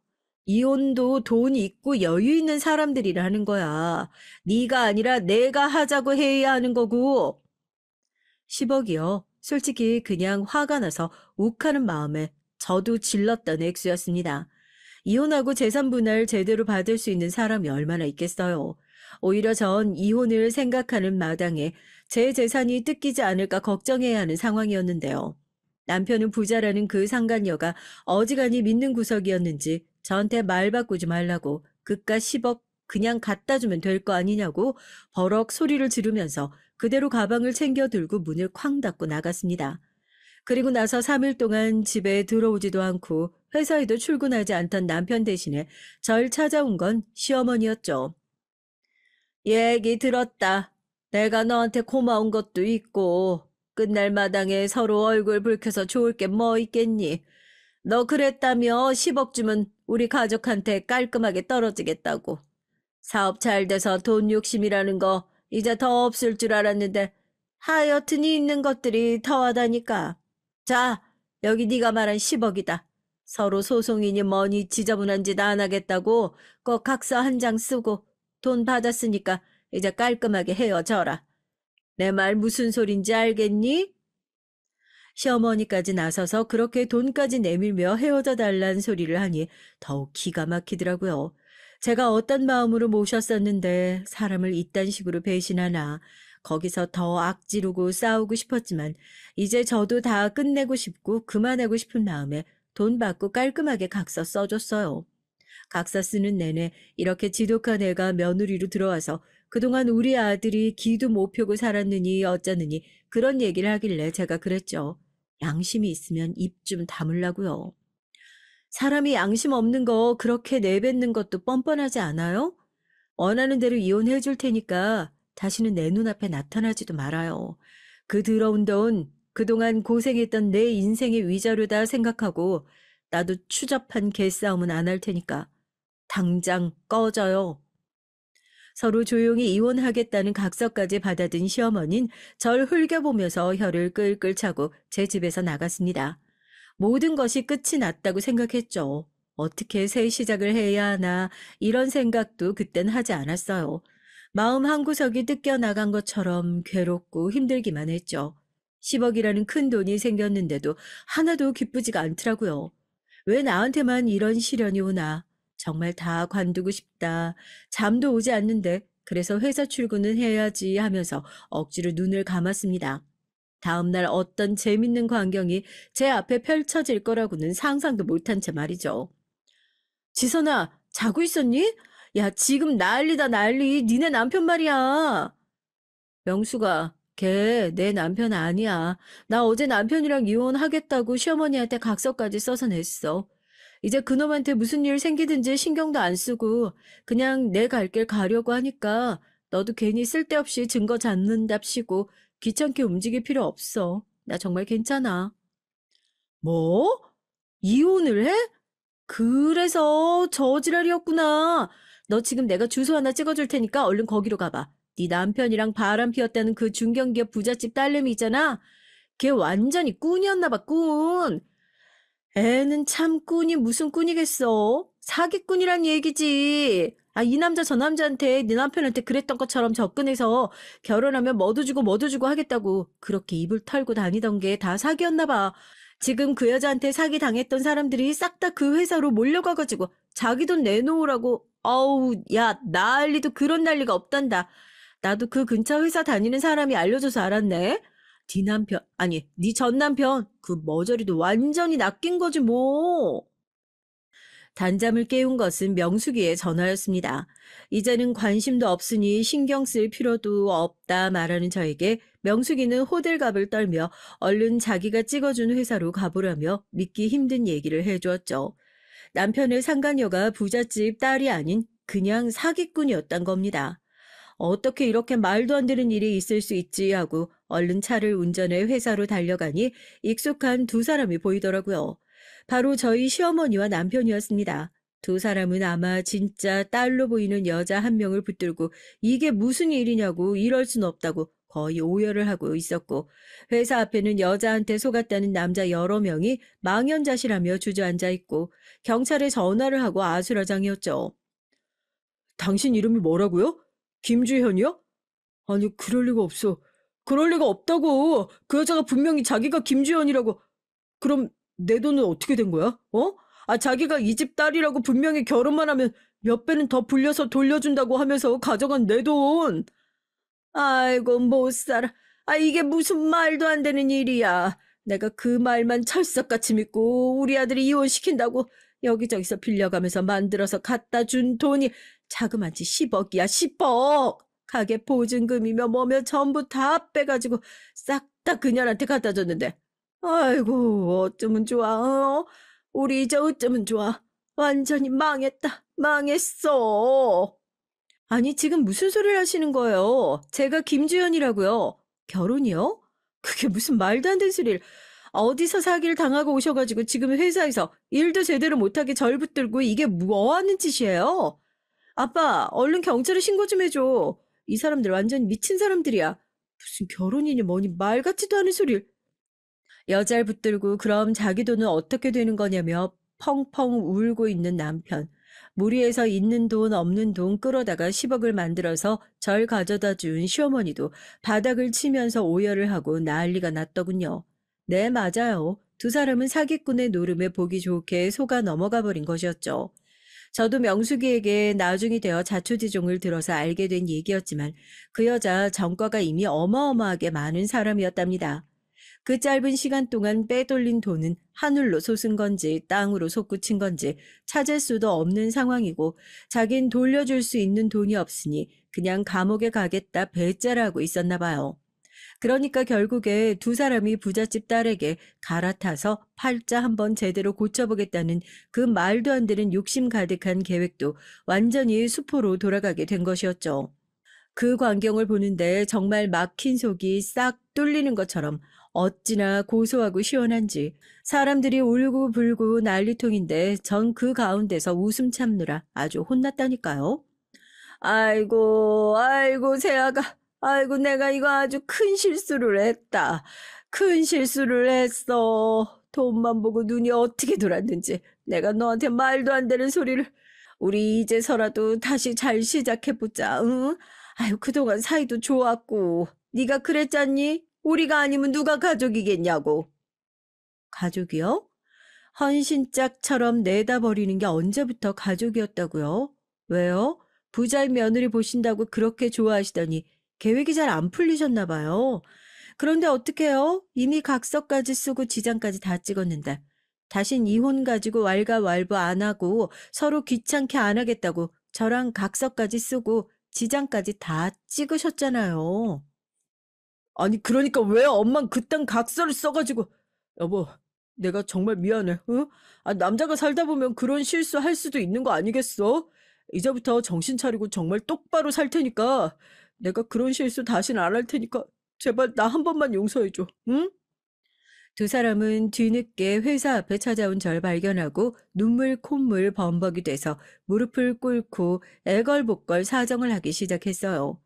이혼도 돈 있고 여유 있는 사람들이라는 거야. 네가 아니라 내가 하자고 해야 하는 거고. 10억이요. 솔직히 그냥 화가 나서 욱하는 마음에 저도 질렀던 액수였습니다. 이혼하고 재산 분할 제대로 받을 수 있는 사람이 얼마나 있겠어요. 오히려 전 이혼을 생각하는 마당에 제 재산이 뜯기지 않을까 걱정해야 하는 상황이었는데요. 남편은 부자라는 그 상간녀가 어지간히 믿는 구석이었는지 저한테 말 바꾸지 말라고 그깟 10억 그냥 갖다 주면 될 거 아니냐고 버럭 소리를 지르면서 그대로 가방을 챙겨 들고 문을 쾅 닫고 나갔습니다. 그리고 나서 3일 동안 집에 들어오지도 않고 회사에도 출근하지 않던 남편 대신에 절 찾아온 건 시어머니였죠. 얘기 들었다. 내가 너한테 고마운 것도 있고 끝날 마당에 서로 얼굴 붉혀서 좋을 게 뭐 있겠니? 너 그랬다며 10억 주면 우리 가족한테 깔끔하게 떨어지겠다고. 사업 잘 돼서 돈 욕심이라는 거 이제 더 없을 줄 알았는데 하여튼이 있는 것들이 더하다니까. 자, 여기 네가 말한 10억이다. 서로 소송이니 뭐니 지저분한 짓 안 하겠다고 꼭 각서 한 장 쓰고 돈 받았으니까 이제 깔끔하게 헤어져라. 내 말 무슨 소린지 알겠니? 시어머니까지 나서서 그렇게 돈까지 내밀며 헤어져 달란 소리를 하니 더욱 기가 막히더라고요. 제가 어떤 마음으로 모셨었는데 사람을 이딴 식으로 배신하나 거기서 더 악지르고 싸우고 싶었지만 이제 저도 다 끝내고 싶고 그만하고 싶은 마음에 돈 받고 깔끔하게 각서 써줬어요. 각서 쓰는 내내 이렇게 지독한 애가 며느리로 들어와서 그동안 우리 아들이 기도 못 펴고 살았느니 어쩌느니 그런 얘기를 하길래 제가 그랬죠. 양심이 있으면 입 좀 다물라고요. 사람이 양심 없는 거 그렇게 내뱉는 것도 뻔뻔하지 않아요? 원하는 대로 이혼해 줄 테니까 다시는 내 눈앞에 나타나지도 말아요. 그 더러운 돈 그동안 고생했던 내 인생의 위자료다 생각하고 나도 추잡한 개싸움은 안 할 테니까 당장 꺼져요. 서로 조용히 이혼하겠다는 각서까지 받아든 시어머니는 절 흘겨보면서 혀를 끌끌 차고 제 집에서 나갔습니다. 모든 것이 끝이 났다고 생각했죠. 어떻게 새 시작을 해야 하나 이런 생각도 그땐 하지 않았어요. 마음 한구석이 뜯겨나간 것처럼 괴롭고 힘들기만 했죠. 10억이라는 큰 돈이 생겼는데도 하나도 기쁘지가 않더라고요. 왜 나한테만 이런 시련이 오나. 정말 다 관두고 싶다. 잠도 오지 않는데 그래서 회사 출근은 해야지 하면서 억지로 눈을 감았습니다. 다음날 어떤 재밌는 광경이 제 앞에 펼쳐질 거라고는 상상도 못한 채 말이죠. 지선아, 자고 있었니? 야, 지금 난리다 난리. 니네 남편 말이야. 명수가, 걔 내 남편 아니야. 나 어제 남편이랑 이혼하겠다고 시어머니한테 각서까지 써서 냈어. 이제 그놈한테 무슨 일 생기든지 신경도 안 쓰고 그냥 내 갈 길 가려고 하니까 너도 괜히 쓸데없이 증거 잡는답시고 귀찮게 움직일 필요 없어. 나 정말 괜찮아. 뭐? 이혼을 해? 그래서 저 지랄이었구나. 너 지금 내가 주소 하나 찍어줄 테니까 얼른 거기로 가봐. 네 남편이랑 바람 피웠다는 그 중견기업 부잣집 딸내미 있잖아. 걔 완전히 꾼이었나 봐, 꾼. 애는 참 꾼이 무슨 꾼이겠어? 사기꾼이란 얘기지. 아, 이 남자 저 남자한테 네 남편한테 그랬던 것처럼 접근해서 결혼하면 뭐도 주고 뭐도 주고 하겠다고 그렇게 입을 털고 다니던 게 다 사기였나 봐. 지금 그 여자한테 사기 당했던 사람들이 싹 다 그 회사로 몰려가가지고 자기 돈 내놓으라고. 어우, 야, 난리도 그런 난리가 없단다. 나도 그 근처 회사 다니는 사람이 알려줘서 알았네. 네 남편, 아니, 네 전 남편, 그 머저리도 완전히 낚인 거지 뭐. 단잠을 깨운 것은 명숙이의 전화였습니다. 이제는 관심도 없으니 신경 쓸 필요도 없다 말하는 저에게 명숙이는 호들갑을 떨며 얼른 자기가 찍어준 회사로 가보라며 믿기 힘든 얘기를 해주었죠. 남편의 상간녀가 부잣집 딸이 아닌 그냥 사기꾼이었단 겁니다. 어떻게 이렇게 말도 안 되는 일이 있을 수 있지 하고 얼른 차를 운전해 회사로 달려가니 익숙한 두 사람이 보이더라고요. 바로 저희 시어머니와 남편이었습니다. 두 사람은 아마 진짜 딸로 보이는 여자 한 명을 붙들고 이게 무슨 일이냐고 이럴 순 없다고 거의 오열을 하고 있었고 회사 앞에는 여자한테 속았다는 남자 여러 명이 망연자실하며 주저앉아 있고 경찰에 전화를 하고 아수라장이었죠. 당신 이름이 뭐라고요? 김주현이요? 아니, 그럴 리가 없어. 그럴 리가 없다고. 그 여자가 분명히 자기가 김주현이라고. 그럼 내 돈은 어떻게 된 거야? 어? 아, 자기가 이 집 딸이라고 분명히 결혼만 하면 몇 배는 더 불려서 돌려준다고 하면서 가져간 내 돈. 아이고, 못 살아. 아, 이게 무슨 말도 안 되는 일이야. 내가 그 말만 철석같이 믿고 우리 아들이 이혼시킨다고 여기저기서 빌려가면서 만들어서 갖다 준 돈이 자그마치 10억이야, 10억. 가게 보증금이며 뭐며 전부 다 빼가지고 싹 다 그녀한테 갖다 줬는데. 아이고, 어쩌면 좋아, 어? 우리 이제 어쩌면 좋아. 완전히 망했다, 망했어. 아니, 지금 무슨 소리를 하시는 거예요? 제가 김주현이라고요. 결혼이요? 그게 무슨 말도 안 되는 소리를. 어디서 사기를 당하고 오셔가지고 지금 회사에서 일도 제대로 못하게 절 붙들고 이게 뭐 하는 짓이에요? 아빠, 얼른 경찰에 신고 좀 해줘. 이 사람들 완전 미친 사람들이야. 무슨 결혼이니 뭐니 말 같지도 않은 소리를. 여자를 붙들고 그럼 자기 돈은 어떻게 되는 거냐며 펑펑 울고 있는 남편. 무리해서 있는 돈 없는 돈 끌어다가 10억을 만들어서 절 가져다 준 시어머니도 바닥을 치면서 오열을 하고 난리가 났더군요. 네, 맞아요. 두 사람은 사기꾼의 노름에 보기 좋게 속아 넘어가 버린 것이었죠. 저도 명숙이에게 나중이 되어 자초지종을 들어서 알게 된 얘기였지만 그 여자 전과가 이미 어마어마하게 많은 사람이었답니다. 그 짧은 시간 동안 빼돌린 돈은 하늘로 솟은 건지 땅으로 솟구친 건지 찾을 수도 없는 상황이고 자긴 돌려줄 수 있는 돈이 없으니 그냥 감옥에 가겠다 배째라고 있었나 봐요. 그러니까 결국에 두 사람이 부잣집 딸에게 갈아타서 팔자 한번 제대로 고쳐보겠다는 그 말도 안 되는 욕심 가득한 계획도 완전히 수포로 돌아가게 된 것이었죠. 그 광경을 보는데 정말 막힌 속이 싹 뚫리는 것처럼 어찌나 고소하고 시원한지 사람들이 울고 불고 난리통인데 전 그 가운데서 웃음 참느라 아주 혼났다니까요. 아이고, 아이고, 새아가. 아이고, 내가 이거 아주 큰 실수를 했다. 큰 실수를 했어. 돈만 보고 눈이 어떻게 돌았는지. 내가 너한테 말도 안 되는 소리를. 우리 이제서라도 다시 잘 시작해보자, 응? 아유, 그동안 사이도 좋았고. 네가 그랬잖니? 우리가 아니면 누가 가족이겠냐고. 가족이요? 헌신짝처럼 내다버리는 게 언제부터 가족이었다고요? 왜요? 부자인 며느리 보신다고 그렇게 좋아하시더니 계획이 잘 안 풀리셨나 봐요. 그런데 어떡해요? 이미 각서까지 쓰고 지장까지 다 찍었는데. 다신 이혼 가지고 왈가왈부 안 하고 서로 귀찮게 안 하겠다고 저랑 각서까지 쓰고 지장까지 다 찍으셨잖아요. 아니, 그러니까 왜 엄만 그딴 각서를 써가지고. 여보, 내가 정말 미안해, 응? 아, 남자가 살다 보면 그런 실수 할 수도 있는 거 아니겠어? 이제부터 정신 차리고 정말 똑바로 살 테니까. 내가 그런 실수 다신 안 할 테니까. 제발 나 한 번만 용서해줘, 응? 두 사람은 뒤늦게 회사 앞에 찾아온 절 발견하고 눈물 콧물 범벅이 돼서 무릎을 꿇고 애걸복걸 사정을 하기 시작했어요.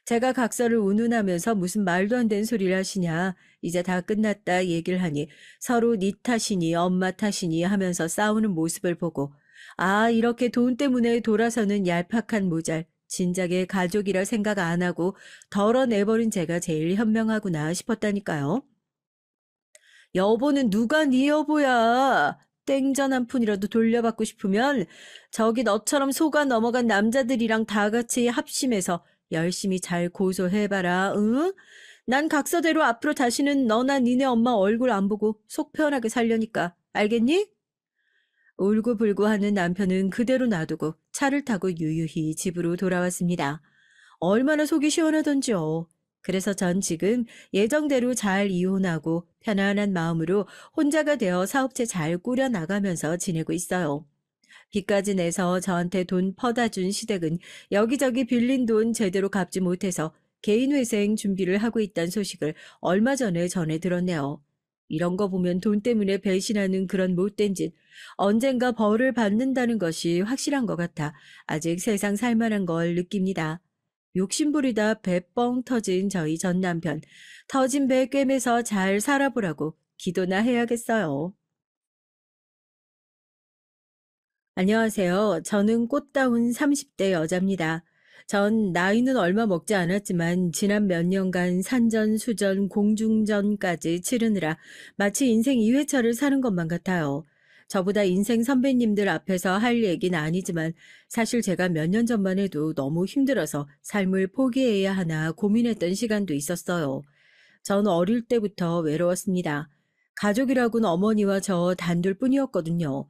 제가 각서를 운운하면서 무슨 말도 안 되는 소리를 하시냐. 이제 다 끝났다 얘기를 하니 서로 네 탓이니 엄마 탓이니 하면서 싸우는 모습을 보고 아, 이렇게 돈 때문에 돌아서는 얄팍한 모잘. 진작에 가족이라 생각 안 하고 덜어내버린 제가 제일 현명하구나 싶었다니까요. 여보는 누가 네 여보야. 땡전 한 푼이라도 돌려받고 싶으면 저기 너처럼 속아 넘어간 남자들이랑 다 같이 합심해서 열심히 잘 고소해봐라. 응? 난 각서대로 앞으로 다시는 너나 니네 엄마 얼굴 안 보고 속 편하게 살려니까. 알겠니? 울고불고 하는 남편은 그대로 놔두고 차를 타고 유유히 집으로 돌아왔습니다. 얼마나 속이 시원하던지요. 그래서 전 지금 예정대로 잘 이혼하고 편안한 마음으로 혼자가 되어 사업체 잘 꾸려나가면서 지내고 있어요. 빚까지 내서 저한테 돈 퍼다 준 시댁은 여기저기 빌린 돈 제대로 갚지 못해서 개인회생 준비를 하고 있다는 소식을 얼마 전에 전해 들었네요. 이런 거 보면 돈 때문에 배신하는 그런 못된 짓, 언젠가 벌을 받는다는 것이 확실한 것 같아 아직 세상 살만한 걸 느낍니다. 욕심부리다 배 뻥 터진 저희 전 남편, 터진 배 꿰매서 잘 살아보라고 기도나 해야겠어요. 안녕하세요. 저는 꽃다운 30대 여자입니다. 전 나이는 얼마 먹지 않았지만 지난 몇 년간 산전수전 공중전까지 치르느라 마치 인생 2회차를 사는 것만 같아요. 저보다 인생 선배님들 앞에서 할 얘기는 아니지만 사실 제가 몇 년 전만 해도 너무 힘들어서 삶을 포기해야 하나 고민했던 시간도 있었어요. 전 어릴 때부터 외로웠습니다. 가족이라고는 어머니와 저 단둘뿐이었거든요.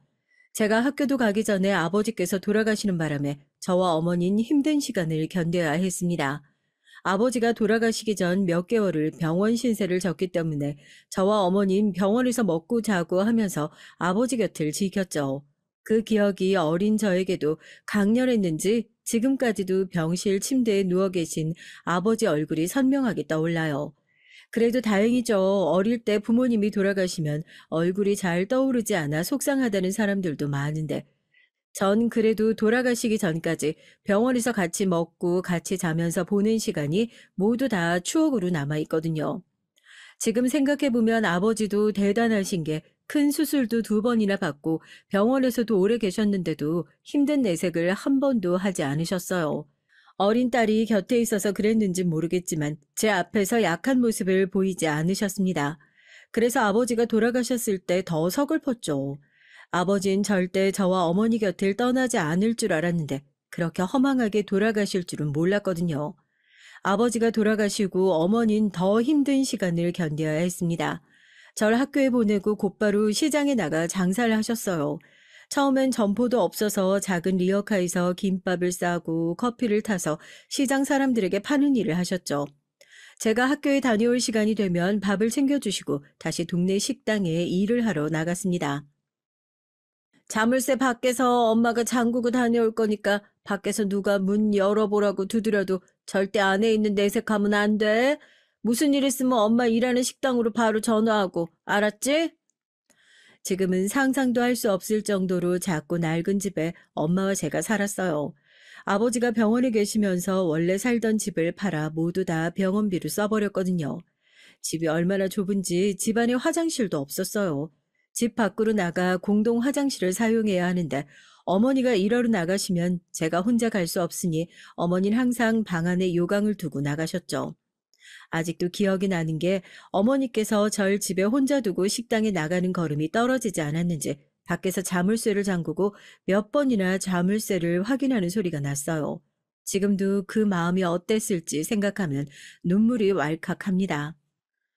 제가 학교도 가기 전에 아버지께서 돌아가시는 바람에 저와 어머니는 힘든 시간을 견뎌야 했습니다. 아버지가 돌아가시기 전 몇 개월을 병원 신세를 졌기 때문에 저와 어머니는 병원에서 먹고 자고 하면서 아버지 곁을 지켰죠. 그 기억이 어린 저에게도 강렬했는지 지금까지도 병실 침대에 누워 계신 아버지 얼굴이 선명하게 떠올라요. 그래도 다행이죠. 어릴 때 부모님이 돌아가시면 얼굴이 잘 떠오르지 않아 속상하다는 사람들도 많은데, 전 그래도 돌아가시기 전까지 병원에서 같이 먹고 같이 자면서 보낸 시간이 모두 다 추억으로 남아있거든요. 지금 생각해보면 아버지도 대단하신 게 큰 수술도 2번이나 받고 병원에서도 오래 계셨는데도 힘든 내색을 한 번도 하지 않으셨어요. 어린 딸이 곁에 있어서 그랬는지 모르겠지만 제 앞에서 약한 모습을 보이지 않으셨습니다. 그래서 아버지가 돌아가셨을 때 더 서글펐죠. 아버진 절대 저와 어머니 곁을 떠나지 않을 줄 알았는데 그렇게 허망하게 돌아가실 줄은 몰랐거든요. 아버지가 돌아가시고 어머니는 더 힘든 시간을 견뎌야 했습니다. 절 학교에 보내고 곧바로 시장에 나가 장사를 하셨어요. 처음엔 점포도 없어서 작은 리어카에서 김밥을 싸고 커피를 타서 시장 사람들에게 파는 일을 하셨죠. 제가 학교에 다녀올 시간이 되면 밥을 챙겨주시고 다시 동네 식당에 일을 하러 나갔습니다. 자물쇠 밖에서 엄마가 잠그고 다녀올 거니까 밖에서 누가 문 열어보라고 두드려도 절대 안에 있는 내색하면 안 돼. 무슨 일 있으면 엄마 일하는 식당으로 바로 전화하고, 알았지? 지금은 상상도 할 수 없을 정도로 작고 낡은 집에 엄마와 제가 살았어요. 아버지가 병원에 계시면서 원래 살던 집을 팔아 모두 다 병원비로 써버렸거든요. 집이 얼마나 좁은지 집안에 화장실도 없었어요. 집 밖으로 나가 공동 화장실을 사용해야 하는데 어머니가 일하러 나가시면 제가 혼자 갈 수 없으니 어머니는 항상 방 안에 요강을 두고 나가셨죠. 아직도 기억이 나는 게 어머니께서 절 집에 혼자 두고 식당에 나가는 걸음이 떨어지지 않았는지 밖에서 자물쇠를 잠그고 몇 번이나 자물쇠를 확인하는 소리가 났어요. 지금도 그 마음이 어땠을지 생각하면 눈물이 왈칵합니다.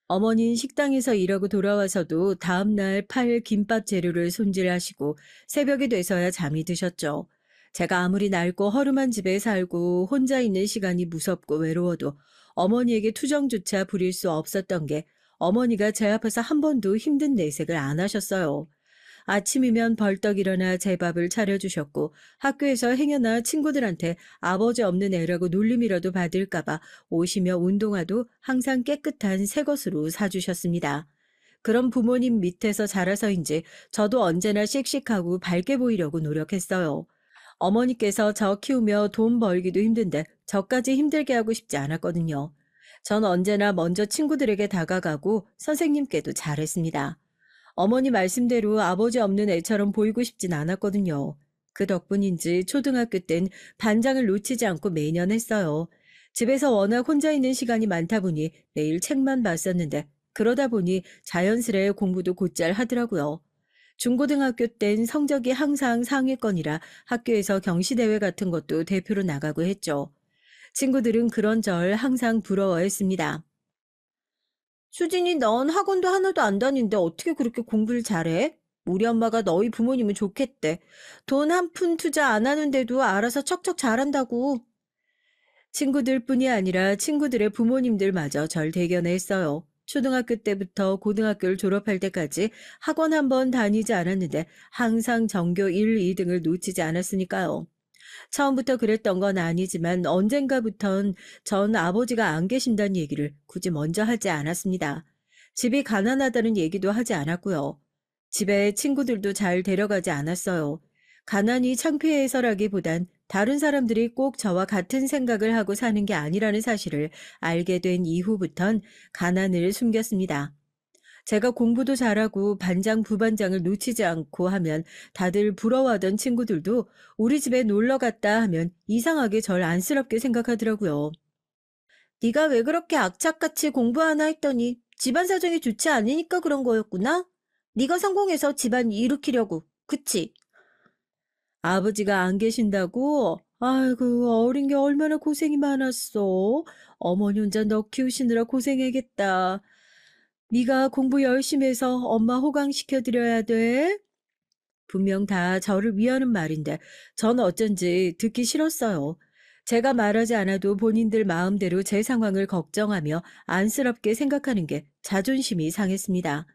어머니는 식당에서 일하고 돌아와서도 다음날 팔 김밥 재료를 손질하시고 새벽이 돼서야 잠이 드셨죠. 제가 아무리 낡고 허름한 집에 살고 혼자 있는 시간이 무섭고 외로워도 어머니에게 투정조차 부릴 수 없었던 게 어머니가 제 앞에서 한 번도 힘든 내색을 안 하셨어요. 아침이면 벌떡 일어나 제 밥을 차려주셨고 학교에서 행여나 친구들한테 아버지 없는 애라고 놀림이라도 받을까봐 옷이며 운동화도 항상 깨끗한 새 것으로 사주셨습니다. 그런 부모님 밑에서 자라서인지 저도 언제나 씩씩하고 밝게 보이려고 노력했어요. 어머니께서 저 키우며 돈 벌기도 힘든데 저까지 힘들게 하고 싶지 않았거든요. 전 언제나 먼저 친구들에게 다가가고 선생님께도 잘했습니다. 어머니 말씀대로 아버지 없는 애처럼 보이고 싶진 않았거든요. 그 덕분인지 초등학교 땐 반장을 놓치지 않고 매년 했어요. 집에서 워낙 혼자 있는 시간이 많다 보니 매일 책만 봤었는데 그러다 보니 자연스레 공부도 곧잘 하더라고요. 중고등학교 땐 성적이 항상 상위권이라 학교에서 경시대회 같은 것도 대표로 나가고 했죠. 친구들은 그런 절 항상 부러워했습니다. 수진이 넌 학원도 하나도 안 다니는데 어떻게 그렇게 공부를 잘해? 우리 엄마가 너희 부모님은 좋겠대. 돈 한 푼 투자 안 하는데도 알아서 척척 잘한다고. 친구들뿐이 아니라 친구들의 부모님들마저 절 대견했어요. 초등학교 때부터 고등학교를 졸업할 때까지 학원 한 번 다니지 않았는데 항상 전교 1, 2등을 놓치지 않았으니까요. 처음부터 그랬던 건 아니지만 언젠가부턴 전 아버지가 안 계신다는 얘기를 굳이 먼저 하지 않았습니다. 집이 가난하다는 얘기도 하지 않았고요. 집에 친구들도 잘 데려가지 않았어요. 가난이 창피해서라기보단 다른 사람들이 꼭 저와 같은 생각을 하고 사는 게 아니라는 사실을 알게 된 이후부턴 가난을 숨겼습니다. 제가 공부도 잘하고 반장, 부반장을 놓치지 않고 하면 다들 부러워하던 친구들도 우리 집에 놀러 갔다 하면 이상하게 절 안쓰럽게 생각하더라고요. 네가 왜 그렇게 악착같이 공부하나 했더니 집안 사정이 좋지 않으니까 그런 거였구나? 네가 성공해서 집안 일으키려고, 그치? 아버지가 안 계신다고? 아이고, 어린 게 얼마나 고생이 많았어. 어머니 혼자 너 키우시느라 고생하겠다. 네가 공부 열심히 해서 엄마 호강시켜드려야 돼. 분명 다 저를 위하는 말인데 전 어쩐지 듣기 싫었어요. 제가 말하지 않아도 본인들 마음대로 제 상황을 걱정하며 안쓰럽게 생각하는 게 자존심이 상했습니다.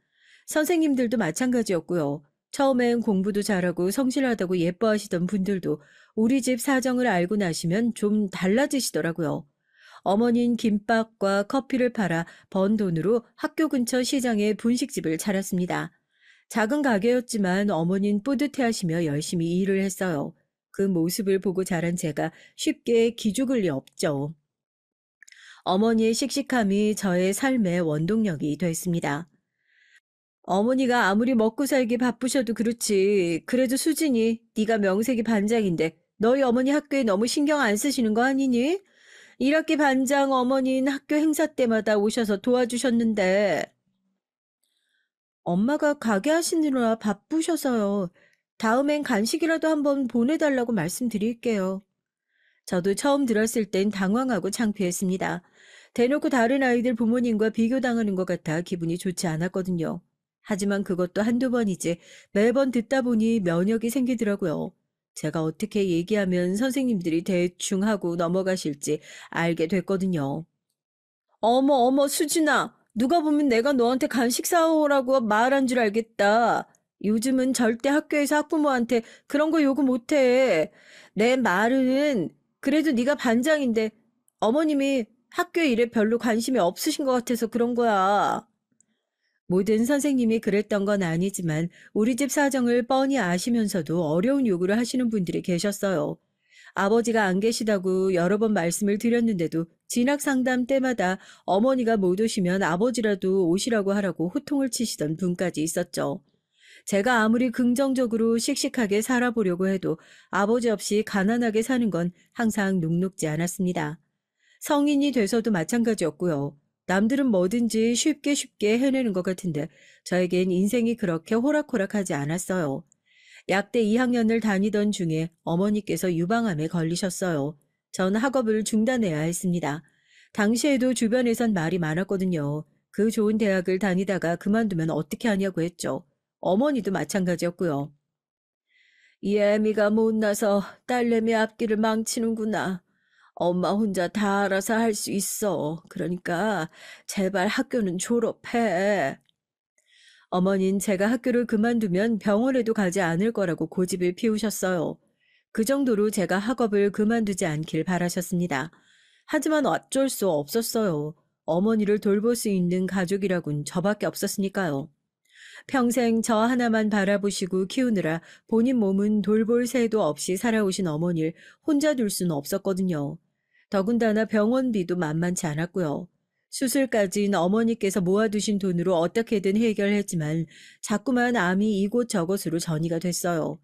선생님들도 마찬가지였고요. 처음엔 공부도 잘하고 성실하다고 예뻐하시던 분들도 우리 집 사정을 알고 나시면 좀 달라지시더라고요. 어머니는 김밥과 커피를 팔아 번 돈으로 학교 근처 시장에 분식집을 차렸습니다. 작은 가게였지만 어머니는 뿌듯해하시며 열심히 일을 했어요. 그 모습을 보고 자란 제가 쉽게 기죽을 리 없죠. 어머니의 씩씩함이 저의 삶의 원동력이 됐습니다. 어머니가 아무리 먹고 살기 바쁘셔도 그렇지. 그래도 수진이 네가 명색이 반장인데 너희 어머니 학교에 너무 신경 안 쓰시는 거 아니니? 1학기 반장 어머니는 학교 행사 때마다 오셔서 도와주셨는데 엄마가 가게 하시느라 바쁘셔서요. 다음엔 간식이라도 한번 보내달라고 말씀드릴게요. 저도 처음 들었을 땐 당황하고 창피했습니다. 대놓고 다른 아이들 부모님과 비교당하는 것 같아 기분이 좋지 않았거든요. 하지만 그것도 한두 번이지 매번 듣다 보니 면역이 생기더라고요. 제가 어떻게 얘기하면 선생님들이 대충 하고 넘어가실지 알게 됐거든요. 어머, 어머, 수진아. 누가 보면 내가 너한테 간식 사오라고 말한 줄 알겠다. 요즘은 절대 학교에서 학부모한테 그런 거 요구 못해. 내 말은 그래도 네가 반장인데 어머님이 학교 일에 별로 관심이 없으신 것 같아서 그런 거야. 모든 선생님이 그랬던 건 아니지만 우리 집 사정을 뻔히 아시면서도 어려운 요구를 하시는 분들이 계셨어요. 아버지가 안 계시다고 여러 번 말씀을 드렸는데도 진학 상담 때마다 어머니가 못 오시면 아버지라도 오시라고 하라고 호통을 치시던 분까지 있었죠. 제가 아무리 긍정적으로 씩씩하게 살아보려고 해도 아버지 없이 가난하게 사는 건 항상 녹록지 않았습니다. 성인이 돼서도 마찬가지였고요. 남들은 뭐든지 쉽게 쉽게 해내는 것 같은데 저에겐 인생이 그렇게 호락호락하지 않았어요. 약대 2학년을 다니던 중에 어머니께서 유방암에 걸리셨어요. 전 학업을 중단해야 했습니다. 당시에도 주변에선 말이 많았거든요. 그 좋은 대학을 다니다가 그만두면 어떻게 하냐고 했죠. 어머니도 마찬가지였고요. 이 애미가 못나서 딸내미 앞길을 망치는구나. 엄마 혼자 다 알아서 할 수 있어. 그러니까 제발 학교는 졸업해. 어머닌 제가 학교를 그만두면 병원에도 가지 않을 거라고 고집을 피우셨어요. 그 정도로 제가 학업을 그만두지 않길 바라셨습니다. 하지만 어쩔 수 없었어요. 어머니를 돌볼 수 있는 가족이라곤 저밖에 없었으니까요. 평생 저 하나만 바라보시고 키우느라 본인 몸은 돌볼 새도 없이 살아오신 어머니를 혼자 둘 수는 없었거든요. 더군다나 병원비도 만만치 않았고요. 수술까진 어머니께서 모아두신 돈으로 어떻게든 해결했지만 자꾸만 암이 이곳저곳으로 전이가 됐어요.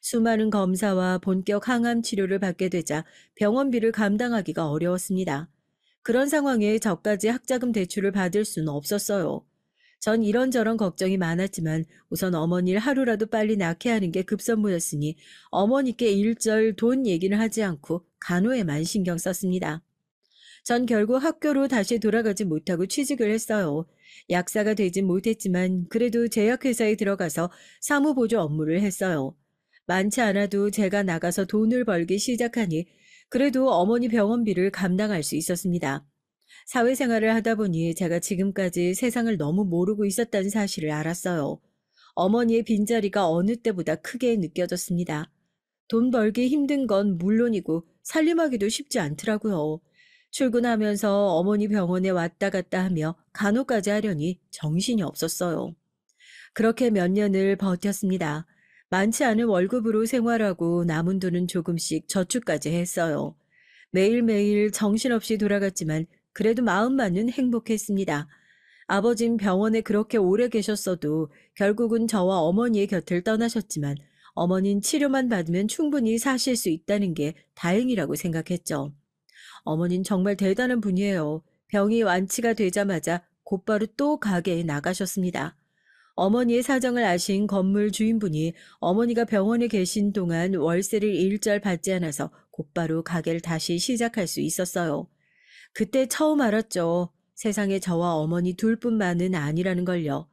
수많은 검사와 본격 항암 치료를 받게 되자 병원비를 감당하기가 어려웠습니다. 그런 상황에 저까지 학자금 대출을 받을 수는 없었어요. 전 이런저런 걱정이 많았지만 우선 어머니를 하루라도 빨리 낳게 하는 게 급선무였으니 어머니께 일절 돈 얘기는 하지 않고 간호에만 신경 썼습니다. 전 결국 학교로 다시 돌아가지 못하고 취직을 했어요. 약사가 되진 못했지만 그래도 제약회사에 들어가서 사무보조 업무를 했어요. 많지 않아도 제가 나가서 돈을 벌기 시작하니 그래도 어머니 병원비를 감당할 수 있었습니다. 사회생활을 하다 보니 제가 지금까지 세상을 너무 모르고 있었다는 사실을 알았어요. 어머니의 빈자리가 어느 때보다 크게 느껴졌습니다. 돈 벌기 힘든 건 물론이고 살림하기도 쉽지 않더라고요. 출근하면서 어머니 병원에 왔다 갔다 하며 간호까지 하려니 정신이 없었어요. 그렇게 몇 년을 버텼습니다. 많지 않은 월급으로 생활하고 남은 돈은 조금씩 저축까지 했어요. 매일매일 정신없이 돌아갔지만 그래도 마음만은 행복했습니다. 아버진 병원에 그렇게 오래 계셨어도 결국은 저와 어머니의 곁을 떠나셨지만 어머닌 치료만 받으면 충분히 사실 수 있다는 게 다행이라고 생각했죠. 어머닌 정말 대단한 분이에요. 병이 완치가 되자마자 곧바로 또 가게에 나가셨습니다. 어머니의 사정을 아신 건물 주인분이 어머니가 병원에 계신 동안 월세를 일절 받지 않아서 곧바로 가게를 다시 시작할 수 있었어요. 그때 처음 알았죠. 세상에 저와 어머니 둘뿐만은 아니라는 걸요.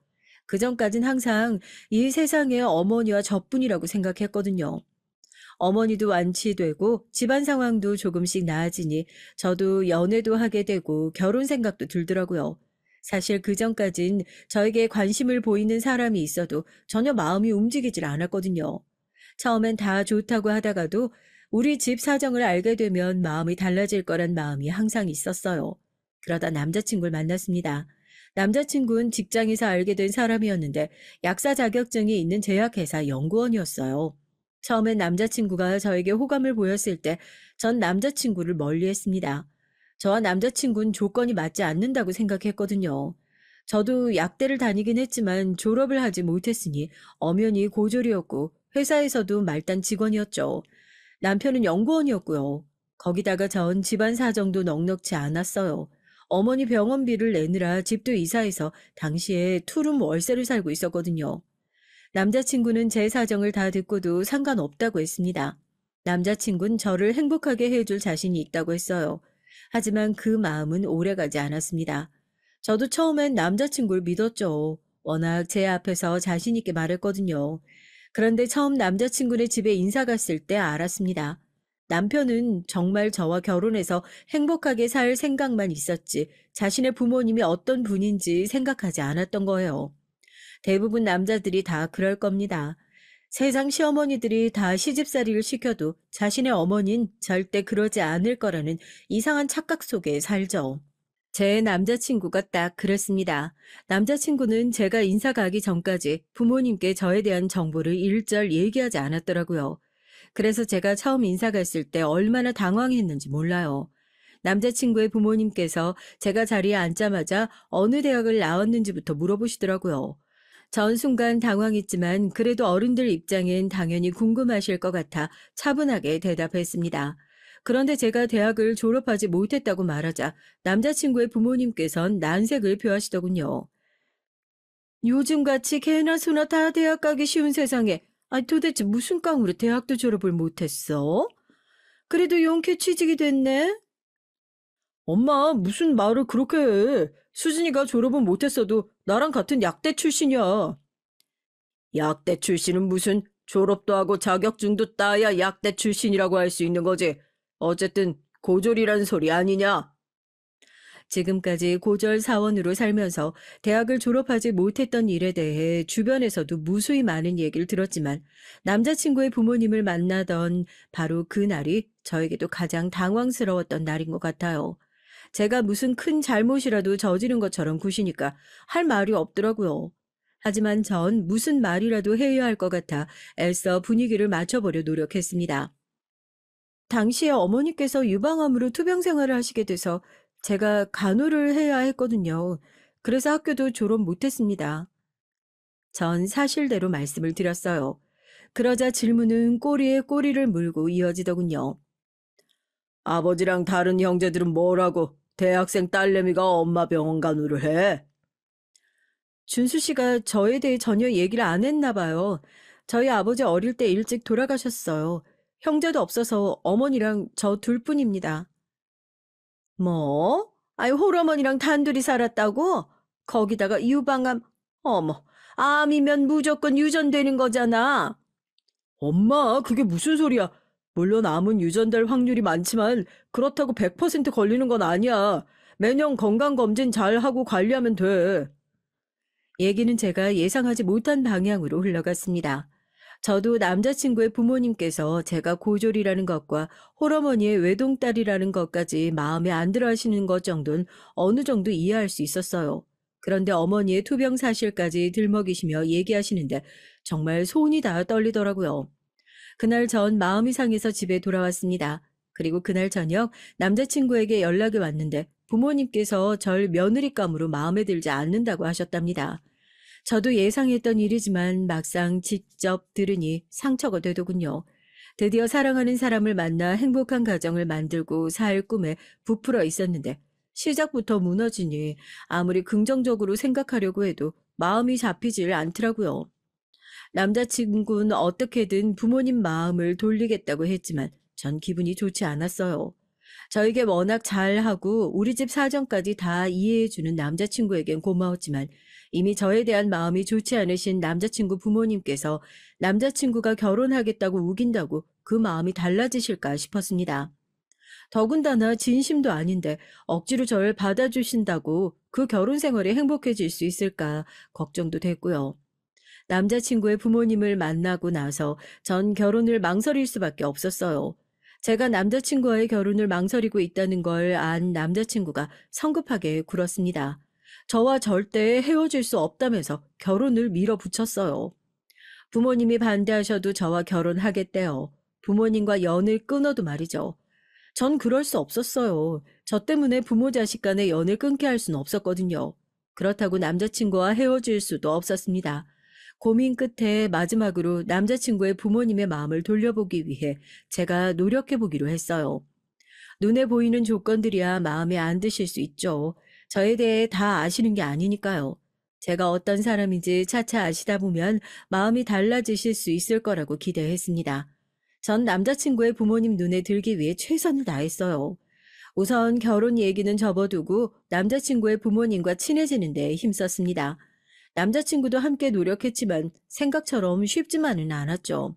그전까진 항상 이 세상에 어머니와 저뿐이라고 생각했거든요. 어머니도 완치되고 집안 상황도 조금씩 나아지니 저도 연애도 하게 되고 결혼 생각도 들더라고요. 사실 그전까진 저에게 관심을 보이는 사람이 있어도 전혀 마음이 움직이질 않았거든요. 처음엔 다 좋다고 하다가도 우리 집 사정을 알게 되면 마음이 달라질 거란 마음이 항상 있었어요. 그러다 남자친구를 만났습니다. 남자친구는 직장에서 알게 된 사람이었는데 약사 자격증이 있는 제약회사 연구원이었어요. 처음엔 남자친구가 저에게 호감을 보였을 때 전 남자친구를 멀리했습니다. 저와 남자친구는 조건이 맞지 않는다고 생각했거든요. 저도 약대를 다니긴 했지만 졸업을 하지 못했으니 엄연히 고졸이었고 회사에서도 말단 직원이었죠. 남편은 연구원이었고요. 거기다가 전 집안 사정도 넉넉지 않았어요. 어머니 병원비를 내느라 집도 이사해서 당시에 투룸 월세를 살고 있었거든요. 남자친구는 제 사정을 다 듣고도 상관없다고 했습니다. 남자친구는 저를 행복하게 해줄 자신이 있다고 했어요. 하지만 그 마음은 오래가지 않았습니다. 저도 처음엔 남자친구를 믿었죠. 워낙 제 앞에서 자신 있게 말했거든요. 그런데 처음 남자친구네 집에 인사 갔을 때 알았습니다. 남편은 정말 저와 결혼해서 행복하게 살 생각만 있었지 자신의 부모님이 어떤 분인지 생각하지 않았던 거예요. 대부분 남자들이 다 그럴 겁니다. 세상 시어머니들이 다 시집살이를 시켜도 자신의 어머니는 절대 그러지 않을 거라는 이상한 착각 속에 살죠. 제 남자친구가 딱 그랬습니다. 남자친구는 제가 인사 가기 전까지 부모님께 저에 대한 정보를 일절 얘기하지 않았더라고요. 그래서 제가 처음 인사 갔을 때 얼마나 당황했는지 몰라요. 남자친구의 부모님께서 제가 자리에 앉자마자 어느 대학을 나왔는지부터 물어보시더라고요. 전 순간 당황했지만 그래도 어른들 입장엔 당연히 궁금하실 것 같아 차분하게 대답했습니다. 그런데 제가 대학을 졸업하지 못했다고 말하자 남자친구의 부모님께선 난색을 표하시더군요. 요즘같이 개나 소나 다 대학 가기 쉬운 세상에 도대체 무슨 깡으로 대학도 졸업을 못했어? 그래도 용케 취직이 됐네? 엄마, 무슨 말을 그렇게 해. 수진이가 졸업은 못했어도 나랑 같은 약대 출신이야. 약대 출신은 무슨 졸업도 하고 자격증도 따야 약대 출신이라고 할 수 있는 거지. 어쨌든 고졸이란 소리 아니냐? 지금까지 고졸 사원으로 살면서 대학을 졸업하지 못했던 일에 대해 주변에서도 무수히 많은 얘기를 들었지만 남자친구의 부모님을 만나던 바로 그 날이 저에게도 가장 당황스러웠던 날인 것 같아요. 제가 무슨 큰 잘못이라도 저지른 것처럼 구시니까 할 말이 없더라고요. 하지만 전 무슨 말이라도 해야 할 것 같아 애써 분위기를 맞춰보려 노력했습니다. 당시에 어머니께서 유방암으로 투병 생활을 하시게 돼서 제가 간호를 해야 했거든요. 그래서 학교도 졸업 못했습니다. 전 사실대로 말씀을 드렸어요. 그러자 질문은 꼬리에 꼬리를 물고 이어지더군요. 아버지랑 다른 형제들은 뭐라고 대학생 딸내미가 엄마 병원 간호를 해? 준수 씨가 저에 대해 전혀 얘기를 안 했나 봐요. 저희 아버지 어릴 때 일찍 돌아가셨어요. 형제도 없어서 어머니랑 저 둘뿐입니다. 뭐? 홀어머니랑 단둘이 살았다고? 거기다가 유방암, 어머, 암이면 무조건 유전되는 거잖아. 엄마, 그게 무슨 소리야? 물론 암은 유전될 확률이 많지만 그렇다고 100% 걸리는 건 아니야. 매년 건강검진 잘 하고 관리하면 돼. 얘기는 제가 예상하지 못한 방향으로 흘러갔습니다. 저도 남자친구의 부모님께서 제가 고졸이라는 것과 홀어머니의 외동딸이라는 것까지 마음에 안 들어 하시는 것 정도는 어느 정도 이해할 수 있었어요. 그런데 어머니의 투병 사실까지 들먹이시며 얘기하시는데 정말 손이 다 떨리더라고요. 그날 전 마음이 상해서 집에 돌아왔습니다. 그리고 그날 저녁 남자친구에게 연락이 왔는데 부모님께서 절 며느리감으로 마음에 들지 않는다고 하셨답니다. 저도 예상했던 일이지만 막상 직접 들으니 상처가 되더군요. 드디어 사랑하는 사람을 만나 행복한 가정을 만들고 살 꿈에 부풀어 있었는데 시작부터 무너지니 아무리 긍정적으로 생각하려고 해도 마음이 잡히질 않더라고요. 남자친구는 어떻게든 부모님 마음을 돌리겠다고 했지만 전 기분이 좋지 않았어요. 저에게 워낙 잘하고 우리 집 사정까지 다 이해해주는 남자친구에겐 고마웠지만 이미 저에 대한 마음이 좋지 않으신 남자친구 부모님께서 남자친구가 결혼하겠다고 우긴다고 그 마음이 달라지실까 싶었습니다. 더군다나 진심도 아닌데 억지로 저를 받아주신다고 그 결혼 생활이 행복해질 수 있을까 걱정도 됐고요. 남자친구의 부모님을 만나고 나서 전 결혼을 망설일 수밖에 없었어요. 제가 남자친구와의 결혼을 망설이고 있다는 걸 안 남자친구가 성급하게 굴었습니다. 저와 절대 헤어질 수 없다면서 결혼을 밀어붙였어요. 부모님이 반대하셔도 저와 결혼하겠대요. 부모님과 연을 끊어도 말이죠. 전 그럴 수 없었어요. 저 때문에 부모 자식 간의 연을 끊게 할 수는 없었거든요. 그렇다고 남자친구와 헤어질 수도 없었습니다. 고민 끝에 마지막으로 남자친구의 부모님의 마음을 돌려보기 위해 제가 노력해보기로 했어요. 눈에 보이는 조건들이야 마음에 안 드실 수 있죠. 저에 대해 다 아시는 게 아니니까요. 제가 어떤 사람인지 차차 아시다 보면 마음이 달라지실 수 있을 거라고 기대했습니다. 전 남자친구의 부모님 눈에 들기 위해 최선을 다했어요. 우선 결혼 얘기는 접어두고 남자친구의 부모님과 친해지는 데 힘썼습니다. 남자친구도 함께 노력했지만 생각처럼 쉽지만은 않았죠.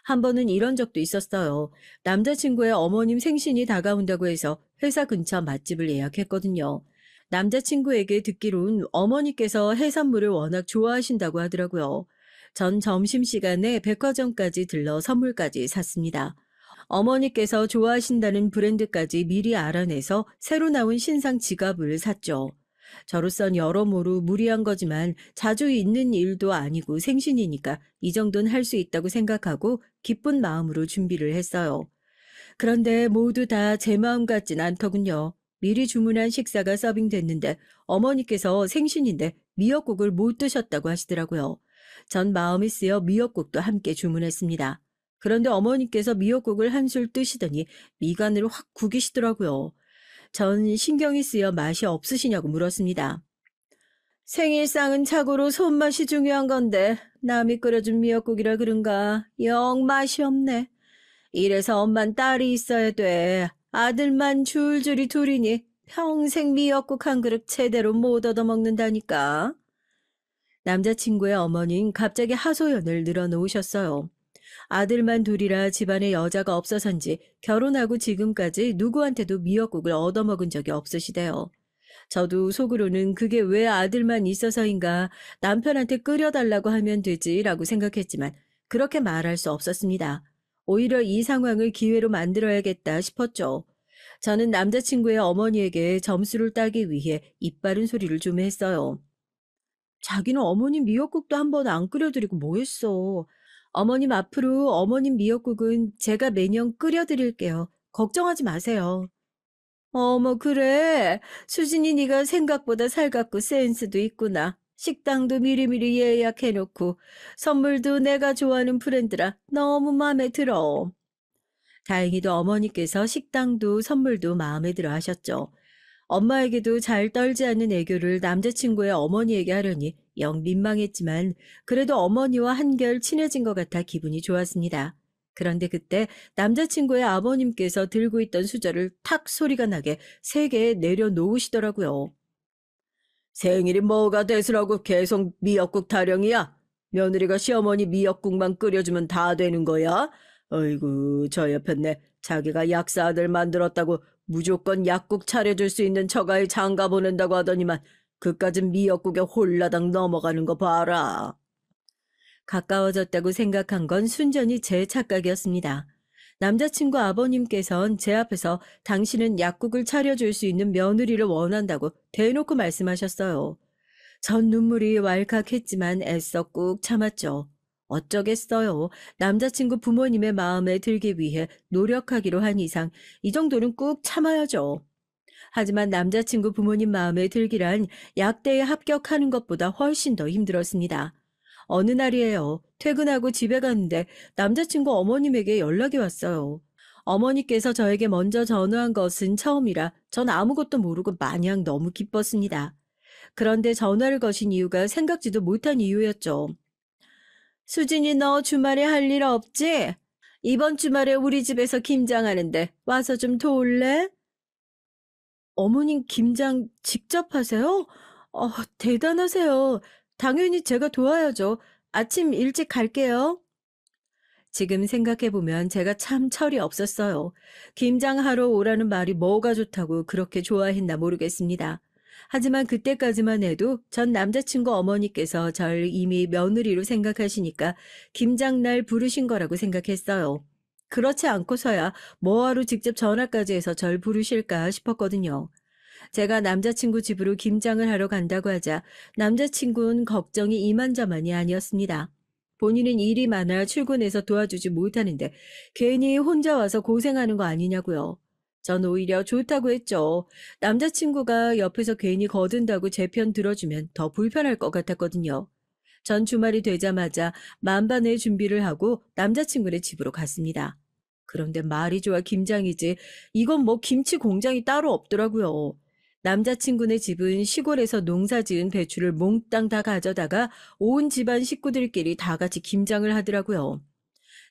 한 번은 이런 적도 있었어요. 남자친구의 어머님 생신이 다가온다고 해서 회사 근처 맛집을 예약했거든요. 남자친구에게 듣기론 어머니께서 해산물을 워낙 좋아하신다고 하더라고요. 전 점심시간에 백화점까지 들러 선물까지 샀습니다. 어머니께서 좋아하신다는 브랜드까지 미리 알아내서 새로 나온 신상 지갑을 샀죠. 저로선 여러모로 무리한 거지만 자주 있는 일도 아니고 생신이니까 이 정도는 할 수 있다고 생각하고 기쁜 마음으로 준비를 했어요. 그런데 모두 다 제 마음 같진 않더군요. 미리 주문한 식사가 서빙됐는데 어머니께서 생신인데 미역국을 못 드셨다고 하시더라고요. 전 마음이 쓰여 미역국도 함께 주문했습니다. 그런데 어머니께서 미역국을 한술 뜨시더니 미간을 확 구기시더라고요. 전 신경이 쓰여 맛이 없으시냐고 물었습니다. 생일상은 자고로 손맛이 중요한 건데 남이 끓여준 미역국이라 그런가 영 맛이 없네. 이래서 엄만 딸이 있어야 돼. 아들만 줄줄이 둘이니 평생 미역국 한 그릇 제대로 못 얻어먹는다니까. 남자친구의 어머니는 갑자기 하소연을 늘어놓으셨어요. 아들만 둘이라 집안에 여자가 없어서인지 결혼하고 지금까지 누구한테도 미역국을 얻어먹은 적이 없으시대요. 저도 속으로는 그게 왜 아들만 있어서인가 남편한테 끓여달라고 하면 되지라고 생각했지만 그렇게 말할 수 없었습니다. 오히려 이 상황을 기회로 만들어야겠다 싶었죠. 저는 남자친구의 어머니에게 점수를 따기 위해 입 바른 소리를 좀 했어요. 자기는 어머님 미역국도 한 번 안 끓여드리고 뭐 했어. 어머님 앞으로 어머님 미역국은 제가 매년 끓여드릴게요. 걱정하지 마세요. 어머, 그래. 수진이 네가 생각보다 살갑고 센스도 있구나. 식당도 미리미리 예약해놓고 선물도 내가 좋아하는 브랜드라 너무 마음에 들어. 다행히도 어머니께서 식당도 선물도 마음에 들어 하셨죠. 엄마에게도 잘 떨지 않는 애교를 남자친구의 어머니에게 하려니 영 민망했지만 그래도 어머니와 한결 친해진 것 같아 기분이 좋았습니다. 그런데 그때 남자친구의 아버님께서 들고 있던 수저를 탁 소리가 나게 3개 내려놓으시더라고요. 생일이 뭐가 되으라고 계속 미역국 타령이야? 며느리가 시어머니 미역국만 끓여주면 다 되는 거야? 어이구, 저 옆였네. 자기가 약사 아들 만들었다고 무조건 약국 차려줄 수 있는 처가에 장가 보낸다고 하더니만 그까진 미역국에 홀라당 넘어가는 거 봐라. 가까워졌다고 생각한 건 순전히 제 착각이었습니다. 남자친구 아버님께선 제 앞에서 당신은 약국을 차려줄 수 있는 며느리를 원한다고 대놓고 말씀하셨어요. 전 눈물이 왈칵했지만 애써 꾹 참았죠. 어쩌겠어요. 남자친구 부모님의 마음에 들기 위해 노력하기로 한 이상 이 정도는 꾹 참아야죠. 하지만 남자친구 부모님 마음에 들기란 약대에 합격하는 것보다 훨씬 더 힘들었습니다. 어느 날이에요. 퇴근하고 집에 갔는데 남자친구 어머님에게 연락이 왔어요. 어머니께서 저에게 먼저 전화한 것은 처음이라 전 아무것도 모르고 마냥 너무 기뻤습니다. 그런데 전화를 거신 이유가 생각지도 못한 이유였죠. 수진이 너 주말에 할 일 없지? 이번 주말에 우리 집에서 김장하는데 와서 좀 도울래? 어머님 김장 직접 하세요? 대단하세요. 당연히 제가 도와야죠. 아침 일찍 갈게요. 지금 생각해보면 제가 참 철이 없었어요. 김장하러 오라는 말이 뭐가 좋다고 그렇게 좋아했나 모르겠습니다. 하지만 그때까지만 해도 전 남자친구 어머니께서 절 이미 며느리로 생각하시니까 김장날 부르신 거라고 생각했어요. 그렇지 않고서야 뭐하러 직접 전화까지 해서 절 부르실까 싶었거든요. 제가 남자친구 집으로 김장을 하러 간다고 하자 남자친구는 걱정이 이만저만이 아니었습니다. 본인은 일이 많아 출근해서 도와주지 못하는데 괜히 혼자 와서 고생하는 거 아니냐고요. 전 오히려 좋다고 했죠. 남자친구가 옆에서 괜히 거둔다고 제 편 들어주면 더 불편할 것 같았거든요. 전 주말이 되자마자 만반의 준비를 하고 남자친구네 집으로 갔습니다. 그런데 말이 좋아 김장이지 이건 뭐 김치 공장이 따로 없더라고요. 남자친구네 집은 시골에서 농사 지은 배추를 몽땅 다 가져다가 온 집안 식구들끼리 다 같이 김장을 하더라고요.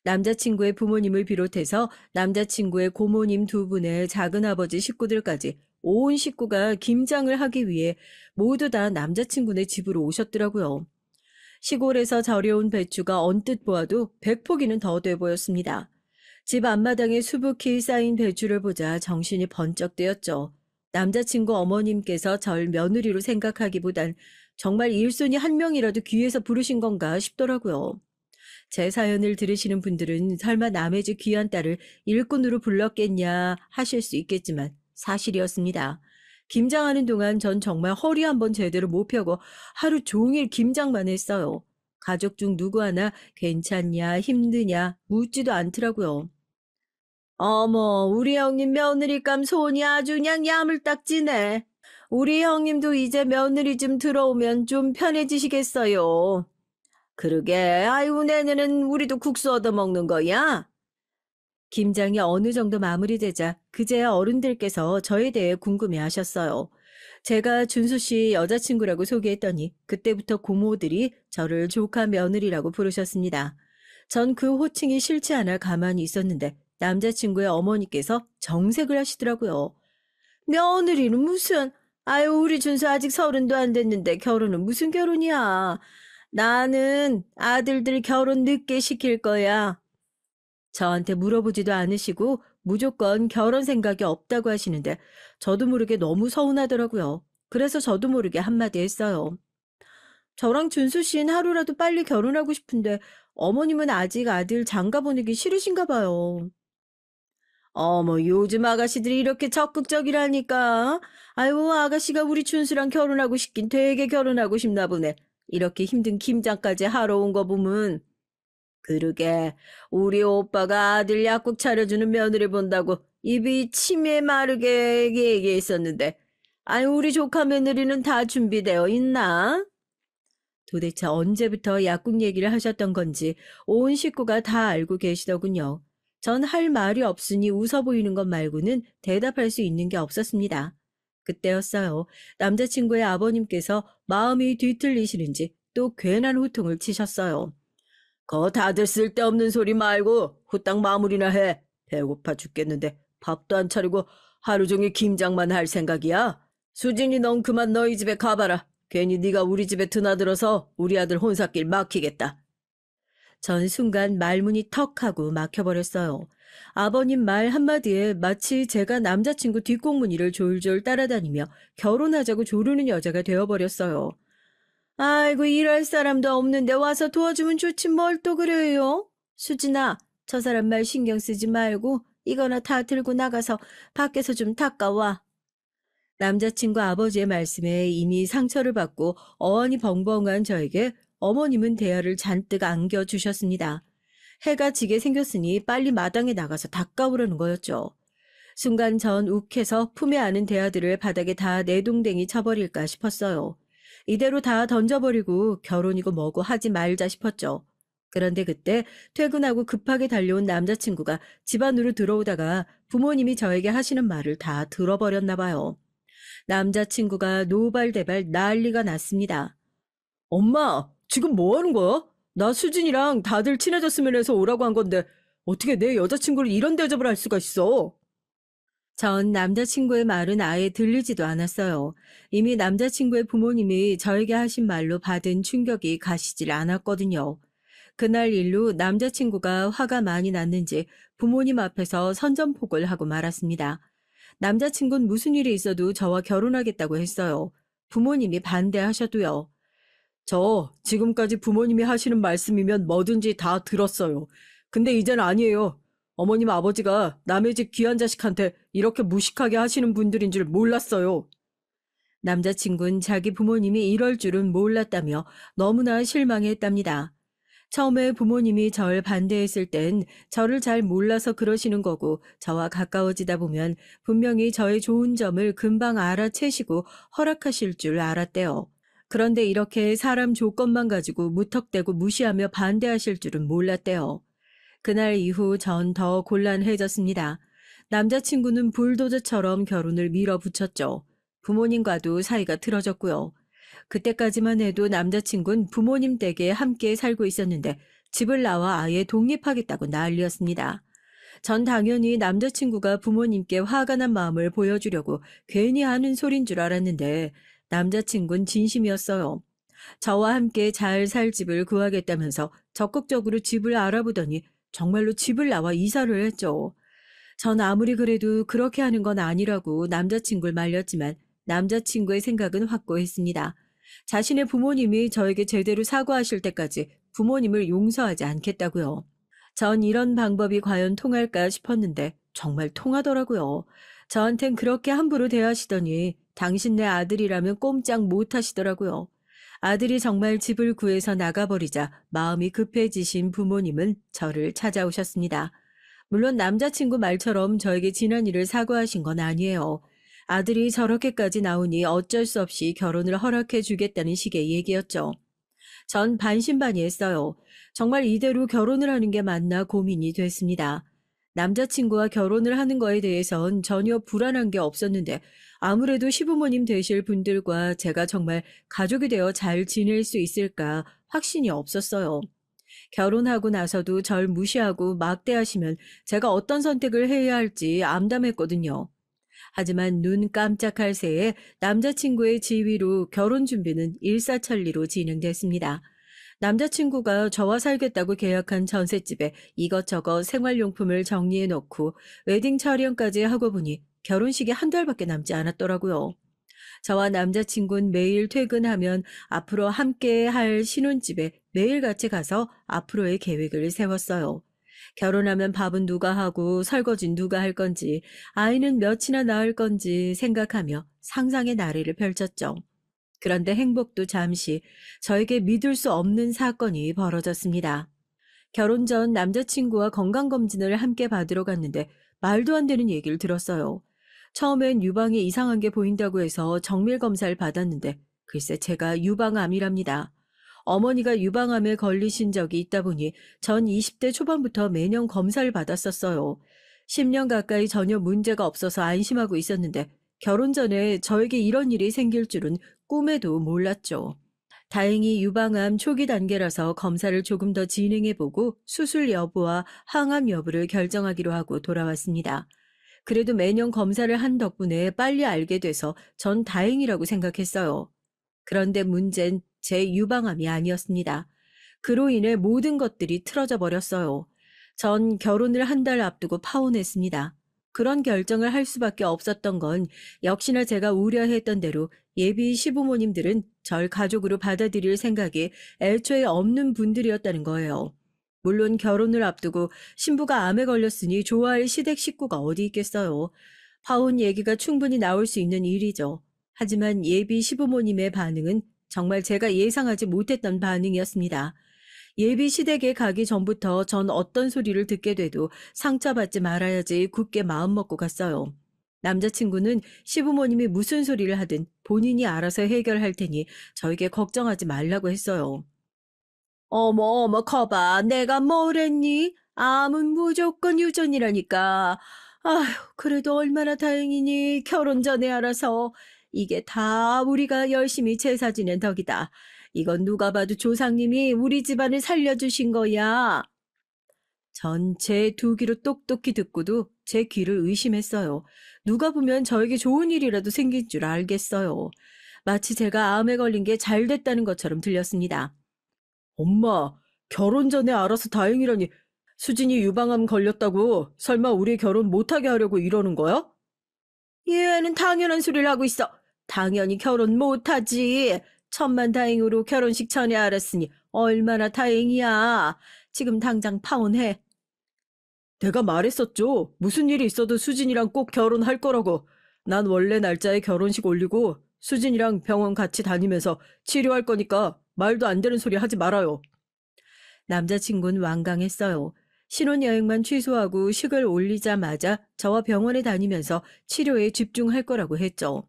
남자친구의 부모님을 비롯해서 남자친구의 고모님 2분의 작은아버지 식구들까지 온 식구가 김장을 하기 위해 모두 다 남자친구네 집으로 오셨더라고요. 시골에서 절여온 배추가 언뜻 보아도 100포기는 더 돼 보였습니다. 집 앞마당에 수북히 쌓인 배추를 보자 정신이 번쩍 뜨였죠. 남자친구 어머님께서 절 며느리로 생각하기보단 정말 일손이 한 명이라도 귀해서 부르신 건가 싶더라고요. 제 사연을 들으시는 분들은 설마 남의 집 귀한 딸을 일꾼으로 불렀겠냐 하실 수 있겠지만 사실이었습니다. 김장하는 동안 전 정말 허리 한번 제대로 못 펴고 하루 종일 김장만 했어요. 가족 중 누구 하나 괜찮냐 힘드냐 묻지도 않더라고요. 어머, 우리 형님 며느리감 손이 아주 그냥 야물딱지네. 우리 형님도 이제 며느리 좀 들어오면 좀 편해지시겠어요. 그러게, 아이고, 내년엔 우리도 국수 얻어먹는 거야? 김장이 어느 정도 마무리되자 그제야 어른들께서 저에 대해 궁금해하셨어요. 제가 준수 씨 여자친구라고 소개했더니 그때부터 고모들이 저를 조카 며느리라고 부르셨습니다. 전 그 호칭이 싫지 않아 가만히 있었는데 남자친구의 어머니께서 정색을 하시더라고요. 며느리는 무슨, 아유, 우리 준수 아직 30도 안 됐는데 결혼은 무슨 결혼이야. 나는 아들들 결혼 늦게 시킬 거야. 저한테 물어보지도 않으시고 무조건 결혼 생각이 없다고 하시는데 저도 모르게 너무 서운하더라고요. 그래서 저도 모르게 한마디 했어요. 저랑 준수 씨는 하루라도 빨리 결혼하고 싶은데 어머님은 아직 아들 장가 보내기 싫으신가 봐요. 어머, 요즘 아가씨들이 이렇게 적극적이라니까. 아유, 아가씨가 우리 준수랑 결혼하고 싶긴 되게 결혼하고 싶나 보네. 이렇게 힘든 김장까지 하러 온 거 보면. 그러게, 우리 오빠가 아들 약국 차려주는 며느리 본다고 입이 침에 마르게 얘기했었는데, 아유, 우리 조카 며느리는 다 준비되어 있나? 도대체 언제부터 약국 얘기를 하셨던 건지 온 식구가 다 알고 계시더군요. 전 할 말이 없으니 웃어 보이는 것 말고는 대답할 수 있는 게 없었습니다. 그때였어요. 남자친구의 아버님께서 마음이 뒤틀리시는지 또 괜한 호통을 치셨어요. 거 다들 쓸데없는 소리 말고 후딱 마무리나 해. 배고파 죽겠는데 밥도 안 차리고 하루 종일 김장만 할 생각이야? 수진이 넌 그만 너희 집에 가봐라. 괜히 네가 우리 집에 드나들어서 우리 아들 혼사길 막히겠다. 전 순간 말문이 턱 하고 막혀버렸어요. 아버님 말 한마디에 마치 제가 남자친구 뒷공무니를 졸졸 따라다니며 결혼하자고 조르는 여자가 되어버렸어요. 아이고, 일할 사람도 없는데 와서 도와주면 좋지 뭘 또 그래요? 수진아, 저 사람 말 신경 쓰지 말고 이거나 다 들고 나가서 밖에서 좀 닦아와. 남자친구 아버지의 말씀에 이미 상처를 받고 어안이 벙벙한 저에게 어머님은 대야를 잔뜩 안겨주셨습니다. 해가 지게 생겼으니 빨리 마당에 나가서 닦아오라는 거였죠. 순간 전 욱해서 품에 안은 대야들을 바닥에 다 내동댕이 쳐버릴까 싶었어요. 이대로 다 던져버리고 결혼이고 뭐고 하지 말자 싶었죠. 그런데 그때 퇴근하고 급하게 달려온 남자친구가 집 안으로 들어오다가 부모님이 저에게 하시는 말을 다 들어버렸나 봐요. 남자친구가 노발대발 난리가 났습니다. 엄마, 지금 뭐 하는 거야? 나 수진이랑 다들 친해졌으면 해서 오라고 한 건데 어떻게 내 여자친구를 이런 대접을 할 수가 있어? 전 남자친구의 말은 아예 들리지도 않았어요. 이미 남자친구의 부모님이 저에게 하신 말로 받은 충격이 가시질 않았거든요. 그날 일로 남자친구가 화가 많이 났는지 부모님 앞에서 선전포고를 하고 말았습니다. 남자친구는 무슨 일이 있어도 저와 결혼하겠다고 했어요. 부모님이 반대하셔도요. 저 지금까지 부모님이 하시는 말씀이면 뭐든지 다 들었어요. 근데 이젠 아니에요. 어머님 아버지가 남의 집 귀한 자식한테 이렇게 무식하게 하시는 분들인 줄 몰랐어요. 남자친구는 자기 부모님이 이럴 줄은 몰랐다며 너무나 실망했답니다. 처음에 부모님이 절 반대했을 땐 저를 잘 몰라서 그러시는 거고 저와 가까워지다 보면 분명히 저의 좋은 점을 금방 알아채시고 허락하실 줄 알았대요. 그런데 이렇게 사람 조건만 가지고 무턱대고 무시하며 반대하실 줄은 몰랐대요. 그날 이후 전 더 곤란해졌습니다. 남자친구는 불도저처럼 결혼을 밀어붙였죠. 부모님과도 사이가 틀어졌고요. 그때까지만 해도 남자친구는 부모님 댁에 함께 살고 있었는데 집을 나와 아예 독립하겠다고 난리였습니다. 전 당연히 남자친구가 부모님께 화가 난 마음을 보여주려고 괜히 하는 소린 줄 알았는데 남자친구는 진심이었어요. 저와 함께 잘 살 집을 구하겠다면서 적극적으로 집을 알아보더니 정말로 집을 나와 이사를 했죠. 전 아무리 그래도 그렇게 하는 건 아니라고 남자친구를 말렸지만 남자친구의 생각은 확고했습니다. 자신의 부모님이 저에게 제대로 사과하실 때까지 부모님을 용서하지 않겠다고요. 전 이런 방법이 과연 통할까 싶었는데 정말 통하더라고요. 저한텐 그렇게 함부로 대하시더니 당신네 아들이라면 꼼짝 못 하시더라고요. 아들이 정말 집을 구해서 나가버리자 마음이 급해지신 부모님은 저를 찾아오셨습니다. 물론 남자친구 말처럼 저에게 지난 일을 사과하신 건 아니에요. 아들이 저렇게까지 나오니 어쩔 수 없이 결혼을 허락해 주겠다는 식의 얘기였죠. 전 반신반의했어요. 정말 이대로 결혼을 하는 게 맞나 고민이 됐습니다. 남자친구와 결혼을 하는 거에 대해선 전혀 불안한 게 없었는데 아무래도 시부모님 되실 분들과 제가 정말 가족이 되어 잘 지낼 수 있을까 확신이 없었어요. 결혼하고 나서도 절 무시하고 막대하시면 제가 어떤 선택을 해야 할지 암담했거든요. 하지만 눈 깜짝할 새에 남자친구의 지위로 결혼 준비는 일사천리로 진행됐습니다. 남자친구가 저와 살겠다고 계약한 전셋집에 이것저것 생활용품을 정리해 놓고 웨딩 촬영까지 하고 보니 결혼식이 한 달밖에 남지 않았더라고요. 저와 남자친구는 매일 퇴근하면 앞으로 함께 할 신혼집에 매일 같이 가서 앞으로의 계획을 세웠어요. 결혼하면 밥은 누가 하고 설거지는 누가 할 건지, 아이는 몇이나 낳을 건지 생각하며 상상의 나래를 펼쳤죠. 그런데 행복도 잠시 저에게 믿을 수 없는 사건이 벌어졌습니다. 결혼 전 남자친구와 건강검진을 함께 받으러 갔는데 말도 안 되는 얘기를 들었어요. 처음엔 유방에 이상한 게 보인다고 해서 정밀 검사를 받았는데 글쎄 제가 유방암이랍니다. 어머니가 유방암에 걸리신 적이 있다 보니 전 20대 초반부터 매년 검사를 받았었어요. 10년 가까이 전혀 문제가 없어서 안심하고 있었는데 결혼 전에 저에게 이런 일이 생길 줄은 꿈에도 몰랐죠. 다행히 유방암 초기 단계라서 검사를 조금 더 진행해보고 수술 여부와 항암 여부를 결정하기로 하고 돌아왔습니다. 그래도 매년 검사를 한 덕분에 빨리 알게 돼서 전 다행이라고 생각했어요. 그런데 문제는 제 유방암이 아니었습니다. 그로 인해 모든 것들이 틀어져 버렸어요. 전 결혼을 한 달 앞두고 파혼했습니다. 그런 결정을 할 수밖에 없었던 건 역시나 제가 우려했던 대로 예비 시부모님들은 절 가족으로 받아들일 생각이 애초에 없는 분들이었다는 거예요. 물론 결혼을 앞두고 신부가 암에 걸렸으니 좋아할 시댁 식구가 어디 있겠어요. 파혼 얘기가 충분히 나올 수 있는 일이죠. 하지만 예비 시부모님의 반응은 정말 제가 예상하지 못했던 반응이었습니다. 예비 시댁에 가기 전부터 전 어떤 소리를 듣게 돼도 상처받지 말아야지 굳게 마음먹고 갔어요. 남자친구는 시부모님이 무슨 소리를 하든 본인이 알아서 해결할 테니 저에게 걱정하지 말라고 했어요. 어머, 어머, 거봐. 내가 뭐랬니? 암은 무조건 유전이라니까. 아휴, 그래도 얼마나 다행이니. 결혼 전에 알아서. 이게 다 우리가 열심히 제사 지낸 덕이다. 이건 누가 봐도 조상님이 우리 집안을 살려주신 거야. 전 제 두 귀로 똑똑히 듣고도 제 귀를 의심했어요. 누가 보면 저에게 좋은 일이라도 생긴 줄 알겠어요. 마치 제가 암에 걸린 게 잘 됐다는 것처럼 들렸습니다. 엄마, 결혼 전에 알아서 다행이라니. 수진이 유방암 걸렸다고 설마 우리 결혼 못하게 하려고 이러는 거야? 얘는 당연한 소리를 하고 있어. 당연히 결혼 못하지. 천만다행으로 결혼식 전에 알았으니 얼마나 다행이야. 지금 당장 파혼해. 내가 말했었죠. 무슨 일이 있어도 수진이랑 꼭 결혼할 거라고. 난 원래 날짜에 결혼식 올리고 수진이랑 병원 같이 다니면서 치료할 거니까 말도 안 되는 소리 하지 말아요. 남자친구는 완강했어요. 신혼여행만 취소하고 식을 올리자마자 저와 병원에 다니면서 치료에 집중할 거라고 했죠.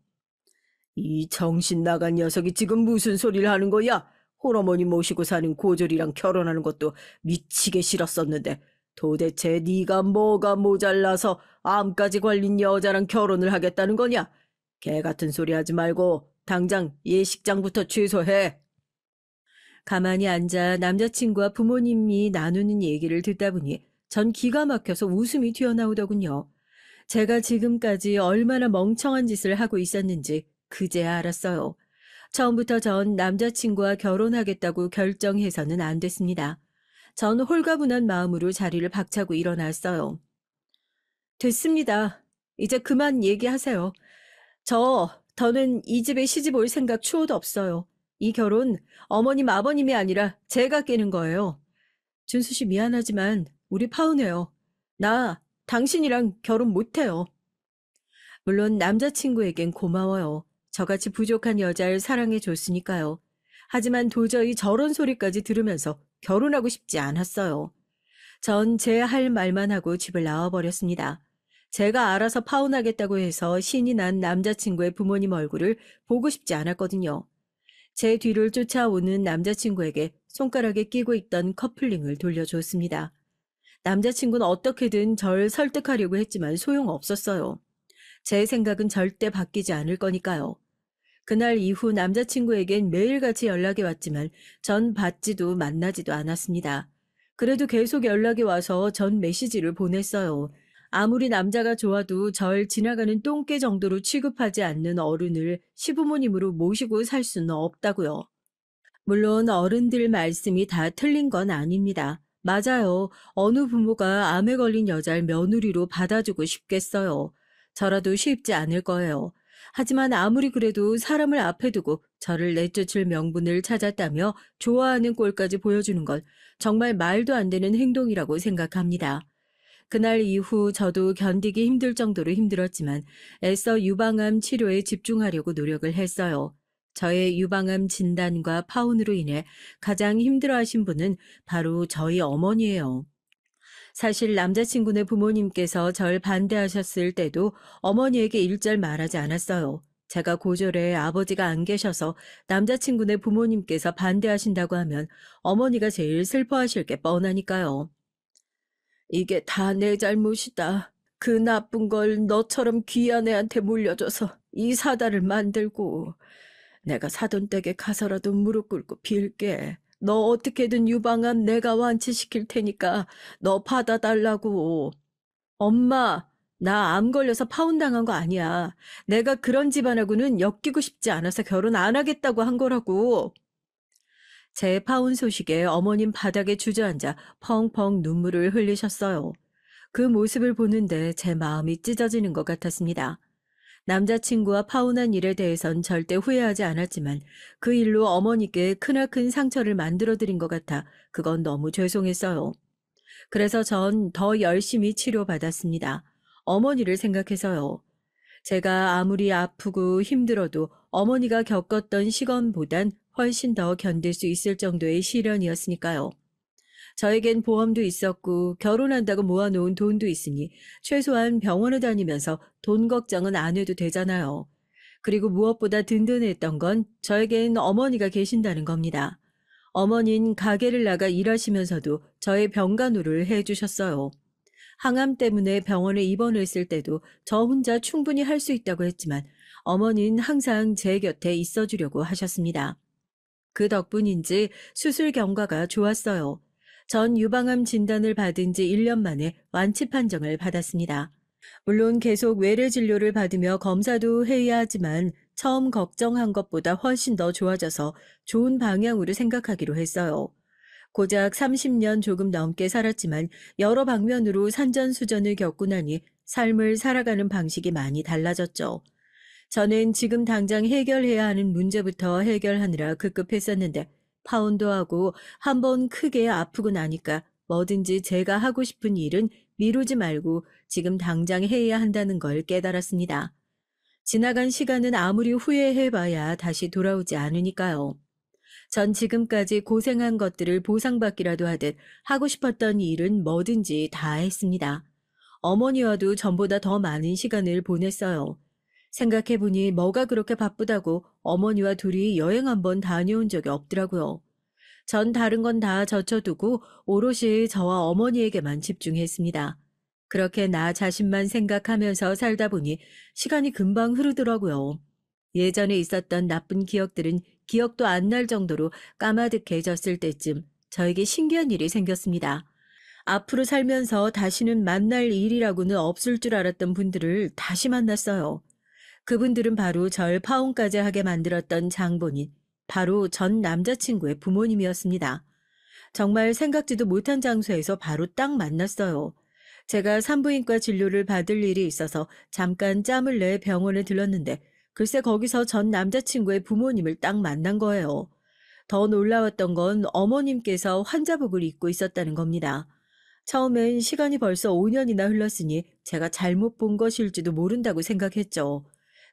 이 정신 나간 녀석이 지금 무슨 소리를 하는 거야? 홀어머니 모시고 사는 고졸이랑 결혼하는 것도 미치게 싫었었는데 도대체 네가 뭐가 모자라서 암까지 걸린 여자랑 결혼을 하겠다는 거냐? 개 같은 소리 하지 말고 당장 예식장부터 취소해. 가만히 앉아 남자친구와 부모님이 나누는 얘기를 듣다 보니 전 기가 막혀서 웃음이 튀어나오더군요. 제가 지금까지 얼마나 멍청한 짓을 하고 있었는지 그제야 알았어요. 처음부터 전 남자친구와 결혼하겠다고 결정해서는 안 됐습니다. 전 홀가분한 마음으로 자리를 박차고 일어났어요. 됐습니다. 이제 그만 얘기하세요. 더는 이 집에 시집 올 생각 추호도 없어요. 이 결혼 어머님 아버님이 아니라 제가 깨는 거예요. 준수 씨 미안하지만 우리 파혼해요. 나 당신이랑 결혼 못해요. 물론 남자친구에겐 고마워요. 저같이 부족한 여자를 사랑해 줬으니까요. 하지만 도저히 저런 소리까지 들으면서 결혼하고 싶지 않았어요. 전 제 할 말만 하고 집을 나와버렸습니다. 제가 알아서 파혼하겠다고 해서 신이 난 남자친구의 부모님 얼굴을 보고 싶지 않았거든요. 제 뒤를 쫓아오는 남자친구에게 손가락에 끼고 있던 커플링을 돌려줬습니다. 남자친구는 어떻게든 절 설득하려고 했지만 소용없었어요. 제 생각은 절대 바뀌지 않을 거니까요. 그날 이후 남자친구에겐 매일같이 연락이 왔지만 전 받지도 만나지도 않았습니다. 그래도 계속 연락이 와서 전 메시지를 보냈어요. 아무리 남자가 좋아도 절 지나가는 똥개 정도로 취급하지 않는 어른을 시부모님으로 모시고 살 수는 없다고요. 물론 어른들 말씀이 다 틀린 건 아닙니다. 맞아요. 어느 부모가 암에 걸린 여자를 며느리로 받아주고 싶겠어요. 저라도 쉽지 않을 거예요. 하지만 아무리 그래도 사람을 앞에 두고 저를 내쫓을 명분을 찾았다며 좋아하는 꼴까지 보여주는 건 정말 말도 안 되는 행동이라고 생각합니다. 그날 이후 저도 견디기 힘들 정도로 힘들었지만 애써 유방암 치료에 집중하려고 노력을 했어요. 저의 유방암 진단과 파혼으로 인해 가장 힘들어하신 분은 바로 저희 어머니예요. 사실 남자친구네 부모님께서 절 반대하셨을 때도 어머니에게 일절 말하지 않았어요. 제가 고졸에 아버지가 안 계셔서 남자친구네 부모님께서 반대하신다고 하면 어머니가 제일 슬퍼하실 게 뻔하니까요. 이게 다 내 잘못이다. 그 나쁜 걸 너처럼 귀한 애한테 물려줘서 이 사달을 만들고 내가 사돈 댁에 가서라도 무릎 꿇고 빌게. 너 어떻게든 유방암 내가 완치시킬 테니까 너 받아달라고. 엄마, 나 암 걸려서 파혼당한 거 아니야. 내가 그런 집안하고는 엮이고 싶지 않아서 결혼 안 하겠다고 한 거라고. 제 파혼 소식에 어머님 바닥에 주저앉아 펑펑 눈물을 흘리셨어요. 그 모습을 보는데 제 마음이 찢어지는 것 같았습니다. 남자친구와 파혼한 일에 대해선 절대 후회하지 않았지만 그 일로 어머니께 크나큰 상처를 만들어드린 것 같아 그건 너무 죄송했어요. 그래서 전 더 열심히 치료받았습니다. 어머니를 생각해서요. 제가 아무리 아프고 힘들어도 어머니가 겪었던 시건보단 훨씬 더 견딜 수 있을 정도의 시련이었으니까요. 저에겐 보험도 있었고 결혼한다고 모아놓은 돈도 있으니 최소한 병원에 다니면서 돈 걱정은 안 해도 되잖아요. 그리고 무엇보다 든든했던 건 저에겐 어머니가 계신다는 겁니다. 어머닌 가게를 나가 일하시면서도 저의 병간호를 해주셨어요. 항암 때문에 병원에 입원했을 때도 저 혼자 충분히 할 수 있다고 했지만 어머니는 항상 제 곁에 있어주려고 하셨습니다. 그 덕분인지 수술 경과가 좋았어요. 전 유방암 진단을 받은 지 1년 만에 완치 판정을 받았습니다. 물론 계속 외래 진료를 받으며 검사도 해야 하지만 처음 걱정한 것보다 훨씬 더 좋아져서 좋은 방향으로 생각하기로 했어요. 고작 30년 조금 넘게 살았지만 여러 방면으로 산전수전을 겪고 나니 삶을 살아가는 방식이 많이 달라졌죠. 저는 지금 당장 해결해야 하는 문제부터 해결하느라 급급했었는데 파혼도 하고 한번 크게 아프고 나니까 뭐든지 제가 하고 싶은 일은 미루지 말고 지금 당장 해야 한다는 걸 깨달았습니다. 지나간 시간은 아무리 후회해봐야 다시 돌아오지 않으니까요. 전 지금까지 고생한 것들을 보상받기라도 하듯 하고 싶었던 일은 뭐든지 다 했습니다. 어머니와도 전보다 더 많은 시간을 보냈어요. 생각해보니 뭐가 그렇게 바쁘다고 어머니와 둘이 여행 한번 다녀온 적이 없더라고요. 전 다른 건 다 젖혀두고 오롯이 저와 어머니에게만 집중했습니다. 그렇게 나 자신만 생각하면서 살다 보니 시간이 금방 흐르더라고요. 예전에 있었던 나쁜 기억들은 기억도 안 날 정도로 까마득해졌을 때쯤 저에게 신기한 일이 생겼습니다. 앞으로 살면서 다시는 만날 일이라고는 없을 줄 알았던 분들을 다시 만났어요. 그분들은 바로 절 파혼까지 하게 만들었던 장본인, 바로 전 남자친구의 부모님이었습니다. 정말 생각지도 못한 장소에서 바로 딱 만났어요. 제가 산부인과 진료를 받을 일이 있어서 잠깐 짬을 내 병원에 들렀는데 글쎄 거기서 전 남자친구의 부모님을 딱 만난 거예요. 더 놀라웠던 건 어머님께서 환자복을 입고 있었다는 겁니다. 처음엔 시간이 벌써 5년이나 흘렀으니 제가 잘못 본 것일지도 모른다고 생각했죠.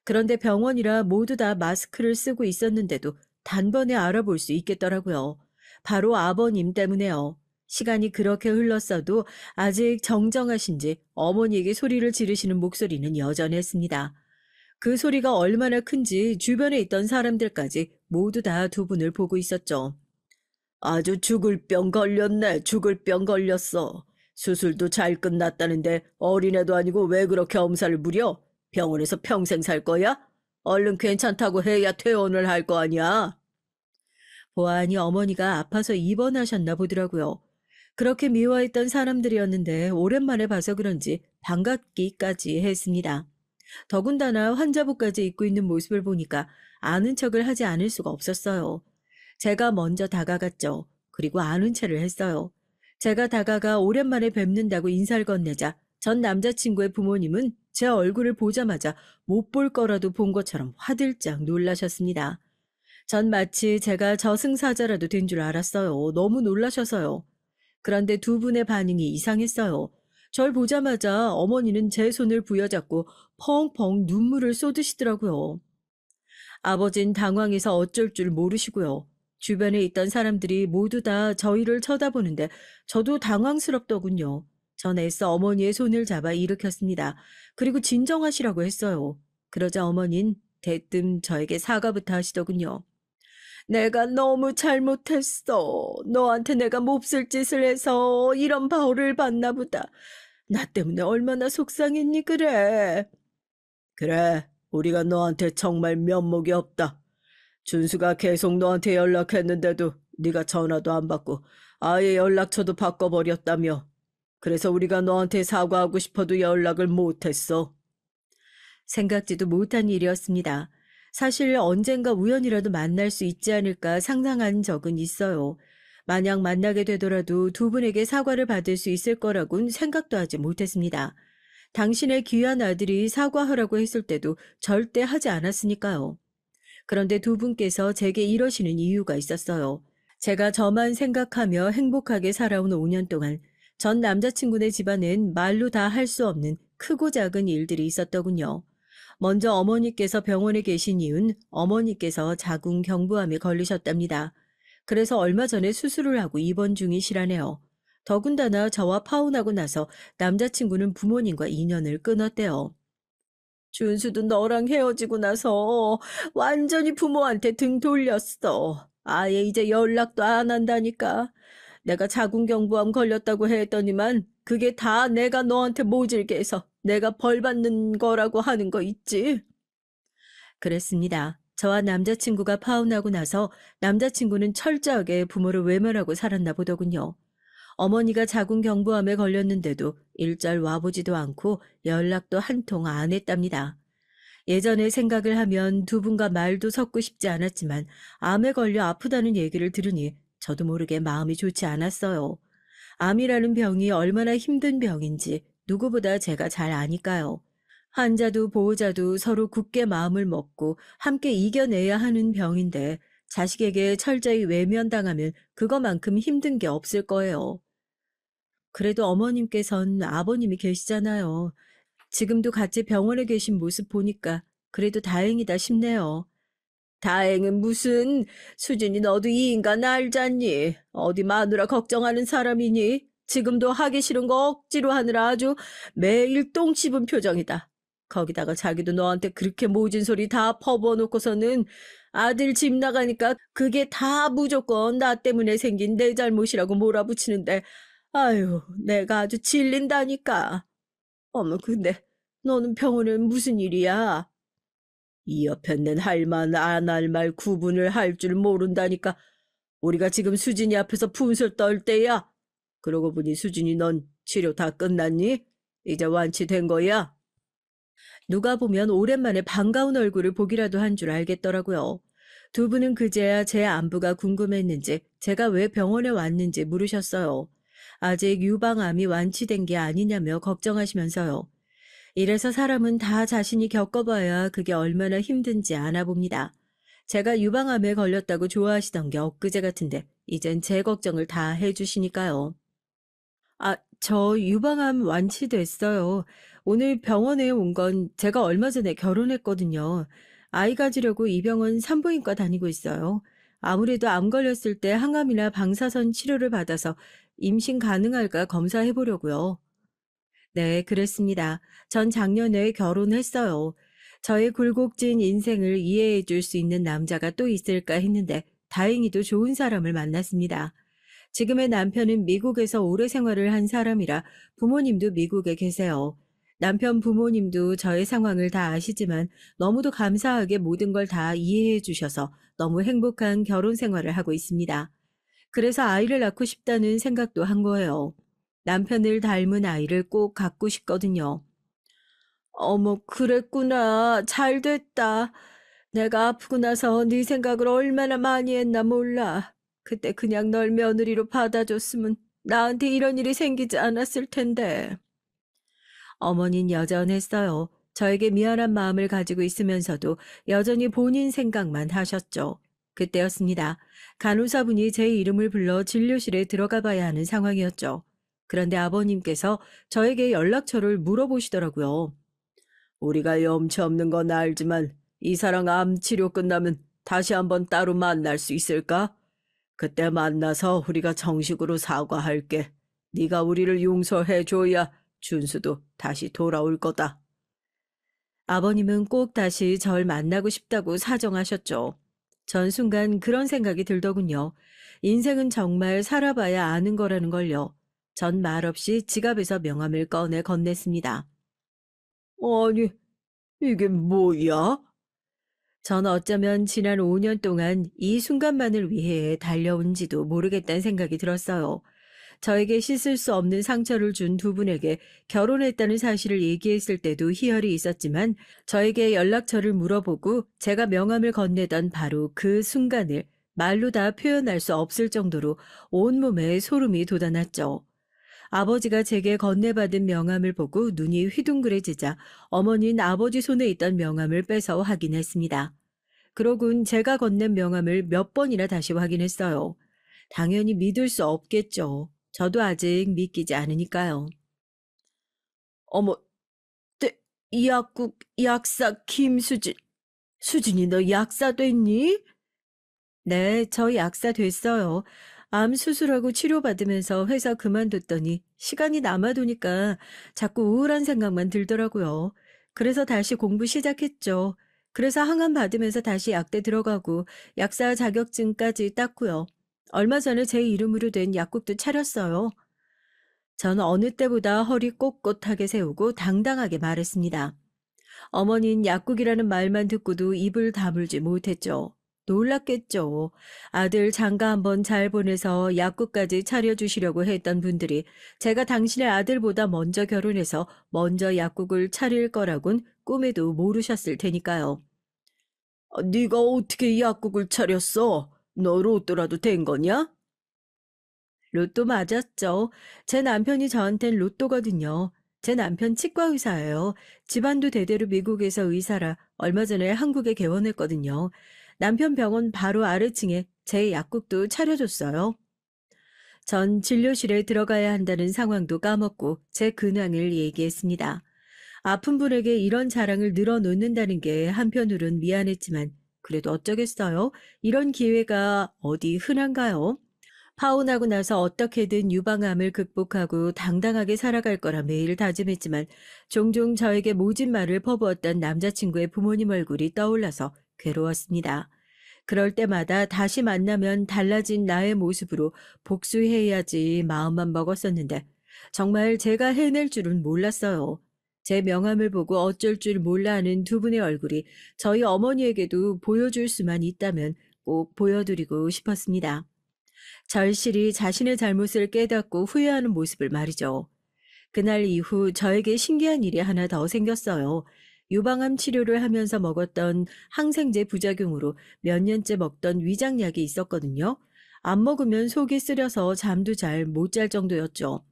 그런데 병원이라 모두 다 마스크를 쓰고 있었는데도 단번에 알아볼 수 있겠더라고요. 바로 아버님 때문에요. 시간이 그렇게 흘렀어도 아직 정정하신지 어머니에게 소리를 지르시는 목소리는 여전했습니다. 그 소리가 얼마나 큰지 주변에 있던 사람들까지 모두 다 두 분을 보고 있었죠. 아주 죽을 병 걸렸네. 죽을 병 걸렸어. 수술도 잘 끝났다는데 어린애도 아니고 왜 그렇게 엄살을 부려? 병원에서 평생 살 거야? 얼른 괜찮다고 해야 퇴원을 할 거 아니야. 보아하니 어머니가 아파서 입원하셨나 보더라고요. 그렇게 미워했던 사람들이었는데 오랜만에 봐서 그런지 반갑기까지 했습니다. 더군다나 환자복까지 입고 있는 모습을 보니까 아는 척을 하지 않을 수가 없었어요. 제가 먼저 다가갔죠. 그리고 아는 체를 했어요. 제가 다가가 오랜만에 뵙는다고 인사를 건네자 전 남자친구의 부모님은 제 얼굴을 보자마자 못 볼 거라도 본 것처럼 화들짝 놀라셨습니다. 전 마치 제가 저승사자라도 된 줄 알았어요. 너무 놀라셔서요. 그런데 두 분의 반응이 이상했어요. 절 보자마자 어머니는 제 손을 부여잡고 펑펑 눈물을 쏟으시더라고요. 아버진 당황해서 어쩔 줄 모르시고요. 주변에 있던 사람들이 모두 다 저희를 쳐다보는데 저도 당황스럽더군요. 전 애써 어머니의 손을 잡아 일으켰습니다. 그리고 진정하시라고 했어요. 그러자 어머닌 대뜸 저에게 사과부터 하시더군요. 내가 너무 잘못했어. 너한테 내가 몹쓸 짓을 해서 이런 벌을 받나 보다. 나 때문에 얼마나 속상했니 그래. 그래, 우리가 너한테 정말 면목이 없다. 준수가 계속 너한테 연락했는데도 네가 전화도 안 받고 아예 연락처도 바꿔버렸다며. 그래서 우리가 너한테 사과하고 싶어도 연락을 못했어. 생각지도 못한 일이었습니다. 사실 언젠가 우연이라도 만날 수 있지 않을까 상상한 적은 있어요. 만약 만나게 되더라도 두 분에게 사과를 받을 수 있을 거라곤 생각도 하지 못했습니다. 당신의 귀한 아들이 사과하라고 했을 때도 절대 하지 않았으니까요. 그런데 두 분께서 제게 이러시는 이유가 있었어요. 제가 저만 생각하며 행복하게 살아온 5년 동안 전 남자친구네 집안엔 말로 다 할 수 없는 크고 작은 일들이 있었더군요. 먼저 어머니께서 병원에 계신 이유는 어머니께서 자궁경부암에 걸리셨답니다. 그래서 얼마 전에 수술을 하고 입원 중이시라네요. 더군다나 저와 파혼하고 나서 남자친구는 부모님과 인연을 끊었대요. 준수도 너랑 헤어지고 나서 완전히 부모한테 등 돌렸어. 아예 이제 연락도 안 한다니까. 내가 자궁경부암 걸렸다고 했더니만 그게 다 내가 너한테 모질게 해서 내가 벌 받는 거라고 하는 거 있지? 그랬습니다. 저와 남자친구가 파혼하고 나서 남자친구는 철저하게 부모를 외면하고 살았나 보더군요. 어머니가 자궁경부암에 걸렸는데도 일절 와보지도 않고 연락도 한 통 안 했답니다. 예전의 생각을 하면 두 분과 말도 섞고 싶지 않았지만 암에 걸려 아프다는 얘기를 들으니 저도 모르게 마음이 좋지 않았어요. 암이라는 병이 얼마나 힘든 병인지 누구보다 제가 잘 아니까요. 환자도 보호자도 서로 굳게 마음을 먹고 함께 이겨내야 하는 병인데 자식에게 철저히 외면당하면 그거만큼 힘든 게 없을 거예요. 그래도 어머님께선 아버님이 계시잖아요. 지금도 같이 병원에 계신 모습 보니까 그래도 다행이다 싶네요. 다행은 무슨, 수진이 너도 이 인간 알잖니? 어디 마누라 걱정하는 사람이니? 지금도 하기 싫은 거 억지로 하느라 아주 매일 똥 씹은 표정이다. 거기다가 자기도 너한테 그렇게 모진 소리 다 퍼부어놓고서는 아들 집 나가니까 그게 다 무조건 나 때문에 생긴 내 잘못이라고 몰아붙이는데 아유, 내가 아주 질린다니까. 어머, 근데 너는 병원에 무슨 일이야? 이 옆에 는 할 말 안 할 말 구분을 할 줄 모른다니까. 우리가 지금 수진이 앞에서 분술 떨 때야. 그러고 보니 수진이 넌 치료 다 끝났니? 이제 완치된 거야? 누가 보면 오랜만에 반가운 얼굴을 보기라도 한 줄 알겠더라고요. 두 분은 그제야 제 안부가 궁금했는지 제가 왜 병원에 왔는지 물으셨어요. 아직 유방암이 완치된 게 아니냐며 걱정하시면서요. 이래서 사람은 다 자신이 겪어봐야 그게 얼마나 힘든지 아나봅니다. 제가 유방암에 걸렸다고 좋아하시던 게 엊그제 같은데 이젠 제 걱정을 다 해주시니까요. 아, 저 유방암 완치됐어요. 오늘 병원에 온 건 제가 얼마 전에 결혼했거든요. 아이 가지려고 이 병원 산부인과 다니고 있어요. 아무래도 암 걸렸을 때 항암이나 방사선 치료를 받아서 임신 가능할까 검사해 보려고요. 네, 그랬습니다. 전 작년에 결혼했어요. 저의 굴곡진 인생을 이해해 줄 수 있는 남자가 또 있을까 했는데 다행히도 좋은 사람을 만났습니다. 지금의 남편은 미국에서 오래 생활을 한 사람이라 부모님도 미국에 계세요. 남편 부모님도 저의 상황을 다 아시지만 너무도 감사하게 모든 걸 다 이해해 주셔서 너무 행복한 결혼 생활을 하고 있습니다. 그래서 아이를 낳고 싶다는 생각도 한 거예요. 남편을 닮은 아이를 꼭 갖고 싶거든요. 어머, 그랬구나. 잘 됐다. 내가 아프고 나서 네 생각을 얼마나 많이 했나 몰라. 그때 그냥 널 며느리로 받아줬으면 나한테 이런 일이 생기지 않았을 텐데. 어머닌 여전했어요. 저에게 미안한 마음을 가지고 있으면서도 여전히 본인 생각만 하셨죠. 그때였습니다. 간호사분이 제 이름을 불러 진료실에 들어가 봐야 하는 상황이었죠. 그런데 아버님께서 저에게 연락처를 물어보시더라고요. 우리가 염치 없는 건 알지만 이 사람 암 치료 끝나면 다시 한번 따로 만날 수 있을까? 그때 만나서 우리가 정식으로 사과할게. 네가 우리를 용서해줘야 준수도 다시 돌아올 거다. 아버님은 꼭 다시 절 만나고 싶다고 사정하셨죠. 전 순간 그런 생각이 들더군요. 인생은 정말 살아봐야 아는 거라는 걸요. 전 말없이 지갑에서 명함을 꺼내 건넸습니다. 아니, 이게 뭐야? 전 어쩌면 지난 5년 동안 이 순간만을 위해 달려온지도 모르겠다는 생각이 들었어요. 저에게 씻을 수 없는 상처를 준 두 분에게 결혼했다는 사실을 얘기했을 때도 희열이 있었지만 저에게 연락처를 물어보고 제가 명함을 건네던 바로 그 순간을 말로 다 표현할 수 없을 정도로 온몸에 소름이 돋아났죠. 아버지가 제게 건네받은 명함을 보고 눈이 휘둥그레지자 어머니는 아버지 손에 있던 명함을 빼서 확인했습니다. 그러곤 제가 건넨 명함을 몇 번이나 다시 확인했어요. 당연히 믿을 수 없겠죠. 저도 아직 믿기지 않으니까요. 어머, 이 약국 약사 김수진. 수진이 너 약사 됐니? 네, 저 약사 됐어요. 암 수술하고 치료받으면서 회사 그만뒀더니 시간이 남아도니까 자꾸 우울한 생각만 들더라고요. 그래서 다시 공부 시작했죠. 그래서 항암 받으면서 다시 약대 들어가고 약사 자격증까지 땄고요. 얼마 전에 제 이름으로 된 약국도 차렸어요. 저는 어느 때보다 허리 꼿꼿하게 세우고 당당하게 말했습니다. 어머닌 약국이라는 말만 듣고도 입을 다물지 못했죠. 놀랐겠죠. 아들 장가 한번 잘 보내서 약국까지 차려주시려고 했던 분들이 제가 당신의 아들보다 먼저 결혼해서 먼저 약국을 차릴 거라곤 꿈에도 모르셨을 테니까요. 네가 어떻게 이 약국을 차렸어? 너 로또라도 된 거냐? 로또 맞았죠. 제 남편이 저한텐 로또거든요. 제 남편 치과 의사예요. 집안도 대대로 미국에서 의사라 얼마 전에 한국에 개원했거든요. 남편 병원 바로 아래층에 제 약국도 차려줬어요. 전 진료실에 들어가야 한다는 상황도 까먹고 제 근황을 얘기했습니다. 아픈 분에게 이런 자랑을 늘어놓는다는 게 한편으론 미안했지만 그래도 어쩌겠어요? 이런 기회가 어디 흔한가요? 파혼하고 나서 어떻게든 유방암을 극복하고 당당하게 살아갈 거라 매일 다짐했지만 종종 저에게 모진 말을 퍼부었던 남자친구의 부모님 얼굴이 떠올라서 괴로웠습니다. 그럴 때마다 다시 만나면 달라진 나의 모습으로 복수해야지 마음만 먹었었는데 정말 제가 해낼 줄은 몰랐어요. 제 명함을 보고 어쩔 줄 몰라 하는 두 분의 얼굴이 저희 어머니에게도 보여줄 수만 있다면 꼭 보여드리고 싶었습니다. 절실히 자신의 잘못을 깨닫고 후회하는 모습을 말이죠. 그날 이후 저에게 신기한 일이 하나 더 생겼어요. 유방암 치료를 하면서 먹었던 항생제 부작용으로 몇 년째 먹던 위장약이 있었거든요. 안 먹으면 속이 쓰려서 잠도 잘 못 잘 정도였죠.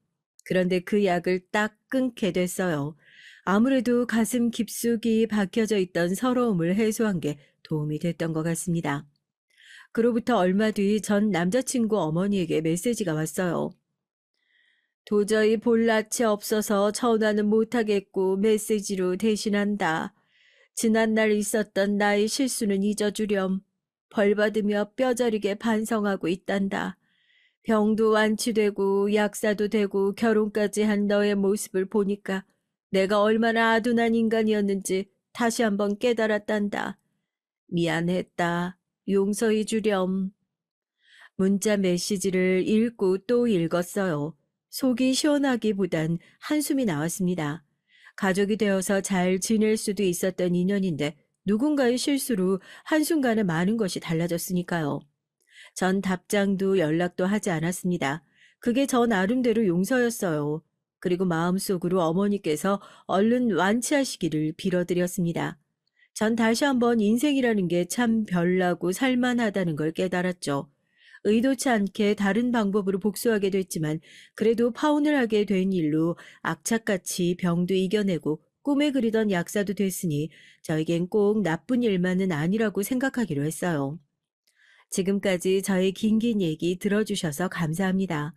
그런데 그 약을 딱 끊게 됐어요. 아무래도 가슴 깊숙이 박혀져 있던 서러움을 해소한 게 도움이 됐던 것 같습니다. 그로부터 얼마 뒤 전 남자친구 어머니에게 메시지가 왔어요. 도저히 볼 낯이 없어서 전화는 못하겠고 메시지로 대신한다. 지난날 있었던 나의 실수는 잊어주렴. 벌받으며 뼈저리게 반성하고 있단다. 병도 완치되고 약사도 되고 결혼까지 한 너의 모습을 보니까 내가 얼마나 아둔한 인간이었는지 다시 한번 깨달았단다. 미안했다. 용서해 주렴. 문자 메시지를 읽고 또 읽었어요. 속이 시원하기보단 한숨이 나왔습니다. 가족이 되어서 잘 지낼 수도 있었던 인연인데 누군가의 실수로 한순간에 많은 것이 달라졌으니까요. 전 답장도 연락도 하지 않았습니다. 그게 저 나름대로 용서였어요. 그리고 마음속으로 어머니께서 얼른 완치하시기를 빌어드렸습니다. 전 다시 한번 인생이라는 게 참 별나고 살만하다는 걸 깨달았죠. 의도치 않게 다른 방법으로 복수하게 됐지만 그래도 파혼을 하게 된 일로 악착같이 병도 이겨내고 꿈에 그리던 약사도 됐으니 저에겐 꼭 나쁜 일만은 아니라고 생각하기로 했어요. 지금까지 저의 긴긴 얘기 들어주셔서 감사합니다.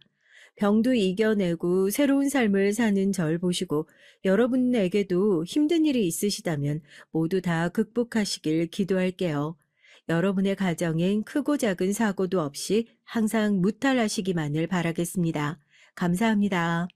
병도 이겨내고 새로운 삶을 사는 절 보시고 여러분에게도 힘든 일이 있으시다면 모두 다 극복하시길 기도할게요. 여러분의 가정엔 크고 작은 사고도 없이 항상 무탈하시기만을 바라겠습니다. 감사합니다.